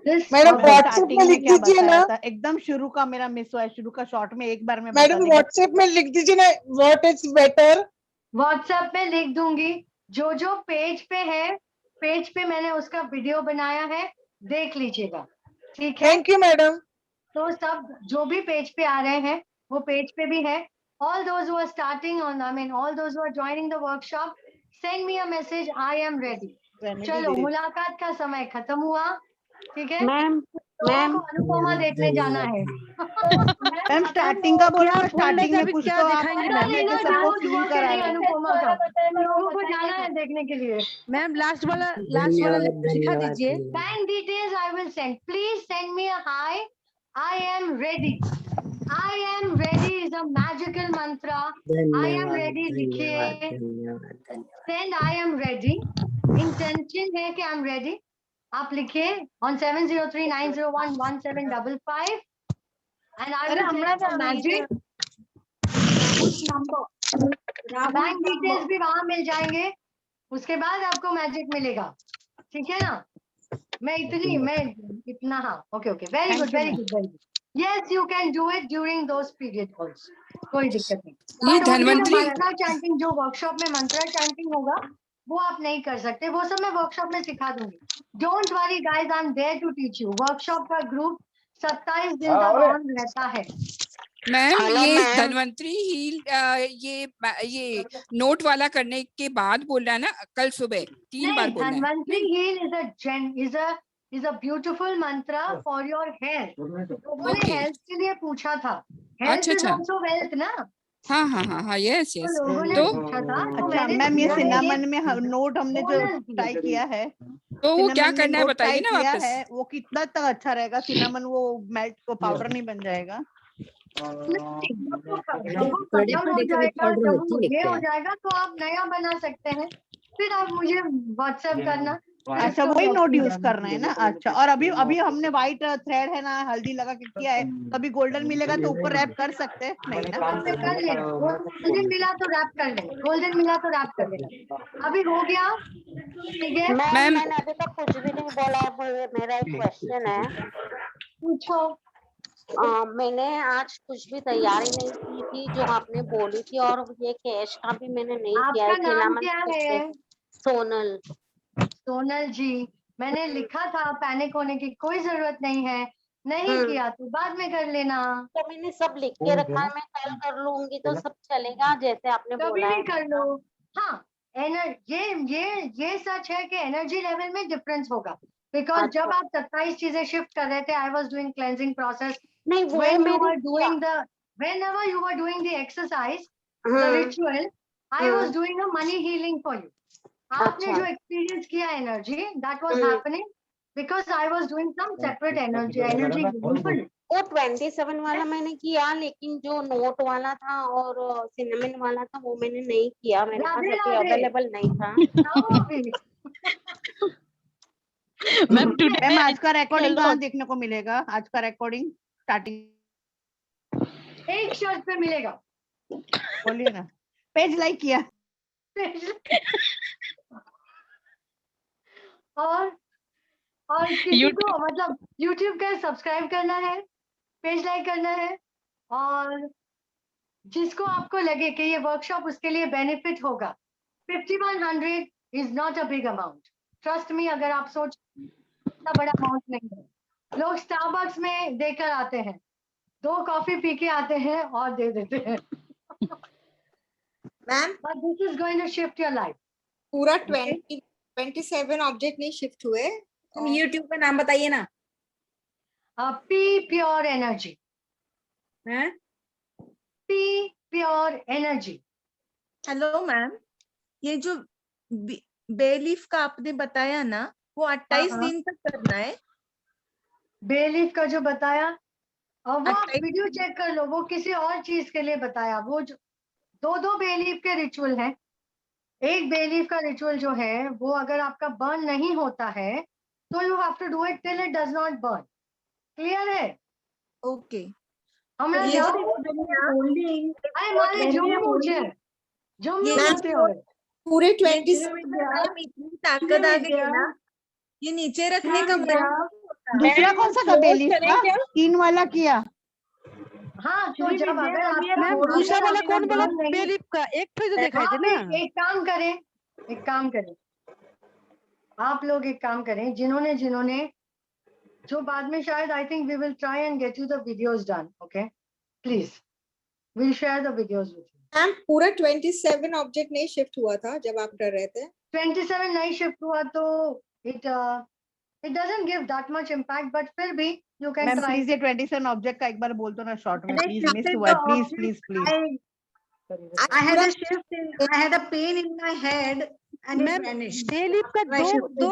This madam WhatsApp में लिख दीजिए ना, एकदम शुरू का मेरा मिस हुआ है, शुरू का शॉर्ट में एक बार में मैडम व्हाट्सएप में लिख दीजिए ना, व्हाट इज बेटर। व्हाट्सएप में लिख दूंगी, जो पेज पे है, पेज पे मैंने उसका वीडियो बनाया है, देख लीजिएगा, ठीक है? Thank you madam. तो सब जो भी पेज पे आ रहे हैं वो पेज पे भी है। All those who are starting on, I mean, all those who are joining the workshop, send me a message. I am ready. चलो, मुलाकात का समय खत्म हुआ, ठीक है? मैम अनुपमा देखने जाना है। मैम स्टार्टिंग का बोला, स्टार्टिंग में कुछ तो आप अनुपमा का लोगों को जाना है देखने के लिए। मैम लास्ट वाला दिखा दीजिए। Bank details I will send. Please send me a hi. I am ready. I am ready is a magical mantra. I am ready लिखिए। Send I am ready. Intention है कि I am ready. आप लिखिए on 7039011755 and I will send the magic. उस number bank details भी वहां मिल जाएंगे, उसके बाद आपको मैजिक मिलेगा, ठीक है ना? मैं इतना हाँ, okay very good very good. Yes, you can do it during those period calls. कोई दिक्कत नहीं। ये धन्वंतरी मंत्रा चैंटिंग जो वर्कशॉप में मंत्रा चैंटिंग होगा वो आप नहीं कर सकते, वो सब मैं वर्कशॉप में सिखा दूंगी। Don't worry guys, I'm there to teach you. Workshop का ग्रुप 27 दिन तक ऑन रहता है। मैम ये धन्वंतरी हील ये नोट वाला करने के बाद बोल रहा है ना, कल सुबह 3 बार बोलना है। Dhanvantari heal is a beautiful mantra for your health. लोगों ने हेल्थ के लिए पूछा था। हेल्थ इज आल्सो वेल्थ ना? हाँ यस तो पूछा था। अच्छा मैम, ये सिनेमन में नोट हमने जो ट्राई किया है, तो वो क्या करना है बताइए ना वापस। वो कितना तक अच्छा रहेगा सिनेमन, वो मेल्ट को पाउडर नहीं बन जाएगा? ये हो जाएगा तो आप नया बना सकते हैं, फिर आप मुझे व्हाट्सएप करना। अच्छा वही नोट यूज करना है ना? अच्छा, और अभी हमने व्हाइट थ्रेड है ना, हल्दी लगा के किया है, कभी गोल्डन मिलेगा तो ऊपर रैप कर सकते हैं नहीं ना? कर ले, गोल्डन मिला तो रैप कर ले, गोल्डन मिला तो रैप कर ले। अभी हो गया, ठीक है? मैम मैंने अभी तक कुछ भी नहीं बोला, मेरा एक क्वेश्चन है। पूछो। मैंने आज कुछ भी तैयारी नहीं की थी जो आपने बोली थी, और ये कैश का भी मैंने नहीं किया है। आपका नाम क्या है? सोनल जी, मैंने लिखा था, पैनिक होने की कोई जरूरत नहीं है, नहीं किया तो बाद में कर लेना। तो मैंने सब लिख के रखा है, मैं कल कर लूंगी तो सब चलेगा जैसे आपने बोला है? कर लो। हाँ, ये सच है कि एनर्जी लेवल में डिफरेंस होगा, बिकॉज जब आप 27 चीजें शिफ्ट कर रहे थे, I was doing cleansing process, नहीं whenever you were doing the exercise, the ritual, I was doing a money healing for you. आपने जो एक्सपीरियंस किया energy, that was happening because I was doing some separate energy वो 27 वाला मैंने किया, लेकिन जो नोट वाला था और सिनेमन वाला था वो मैंने नहीं किया, मेरे पास अभी अवेलेबल नहीं था। मैम आज का रिकॉर्डिंग कहाँ देखने को मिलेगा? आज का रिकॉर्डिंग स्टार्टिंग एक शर्ट पे मिलेगा, बोलिए ना। पेज लाइक किया और किसी को मतलब YouTube का सब्सक्राइब करना है, पेज लाइक करना है, और जिसको आपको लगे कि ये वर्कशॉप उसके लिए बेनिफिट होगा, 5100 is not a big amount. Trust me, अगर आप सोच इतना बड़ा अमाउंट नहीं है. लोग स्टारबक्स में देकर आते हैं, 2 कॉफी पी के आते हैं और दे देते हैं. Ma'am, But this is going to shift your life. पूरा 27 ऑब्जेक्ट नहीं शिफ्ट हुए. यूट्यूब का नाम बताइए ना. P Pure Energy. हैं? P Pure Energy. Hello ma'am, ये जो बेलीफ का आपने बताया ना, वो 28 दिन तक करना है. बेलीफ का जो बताया, और वो आप वीडियो चेक कर लो, वो किसी और चीज के लिए बताया. वो जो 2 बेलीफ के रिचुअल हैं. एक बेलीफ का रिचुअल जो है वो अगर आपका बर्न नहीं होता है तो you have to do it till it does not burn. Clear है? ओके. हमरा ये जाओ मारे जो मुझे जो मुझे पूरे 27 इतनी ताकत आ गई है ना, ये नीचे रखने का दूसरा कौन सा था बेलीफ का? 3 वाला किया. हाँ, तो जब अगर मैम दूसरा वाला कौन वाला बेलीफ का? एक तो जो दिखाई दे ना. एक काम करें आप लोग, एक काम करें, जिन्होंने जो बाद में शायद I think we will try and get you the videos done. Okay, please will share the videos with you. Ma'am, पूरा 27 ऑब्जेक्ट नहीं शिफ्ट हुआ था जब आप कर रहे थे. 27 नहीं शिफ्ट हुआ तो it doesn't give that much impact, but फिर भी you can ma'am try. Please ये 27 ऑब्जेक्ट का एक बार बोल दो ना शॉर्ट में. प्लीज मिस हुआ है. Please. I had a shift in, I had a pain in my head and it vanished. बेलीफ का दो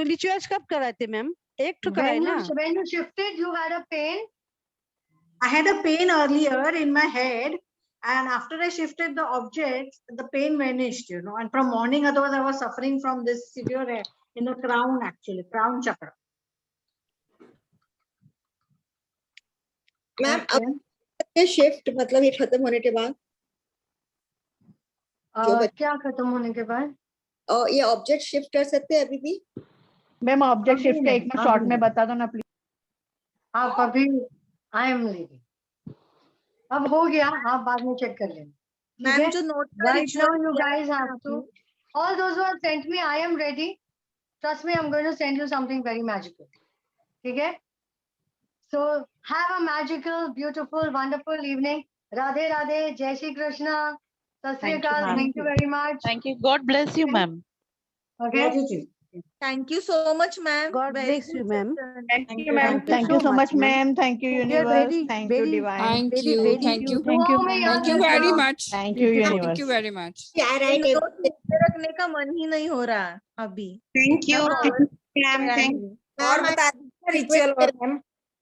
रिचुअल्स कब कराए थे मैम? एक तो कराए ना. When you shifted, you had a pain. I had a pain earlier in my head, and after I shifted the objects, the pain vanished, you know. And from morning, otherwise I was suffering from this severe in the crown, actually, crown chakra. Ma'am, अब ये shift मतलब ये खत्म होने के बाद क्या खत्म होने के बाद ये ऑब्जेक्ट शिफ्ट कर सकते हैं अभी भी? मैम ऑब्जेक्ट शिफ्ट का एक बार शॉर्ट में बता दो ना प्लीज. आप अभी आई एम लीविंग. अब हो गया, आप बाद में चेक कर लेना. मैम जो note right now you guys have to, all those who have sent me, I am ready. Trust me, I'm going to send you something very magical. ठीक है? So have a magical, beautiful, wonderful evening. Radhe Radhe, Jai Shri Krishna. Sat Shri Akal. Thank you very much. Thank you. God bless you, ma'am. Okay. Thank you so much, ma'am. God bless you, ma'am. Thank you, ma'am. Thank you so much, ma'am. Thank you, universe. Thank you, divine. Thank you very much. Thank you, universe. Thank you very much. रखने का मन ही नहीं हो रहा अभी. Thank you, ma'am. Thank you. और बता दीजिए रिचुअल और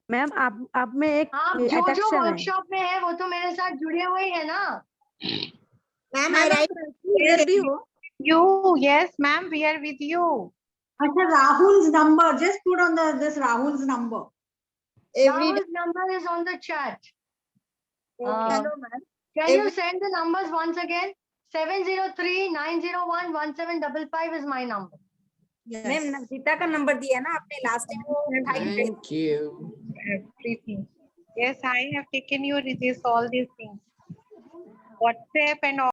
मैम आप में एक जो attraction है. वर्कशॉप में है वो तो मेरे साथ जुड़े हुए हैं ना. मैम, I write भी हो. You, yes, ma'am. We are with you. अच्छा, Rahul's number, just put on this Rahul's number. Rahul's number is on the chat. Hello, ma'am. Can you send the numbers once again? 703-901-1755 is my number. Ma'am नवजीता का number दिया ना आपने last time वो उठाई. Thank you. Everything. Yes, I have taken you this all these things. WhatsApp and all.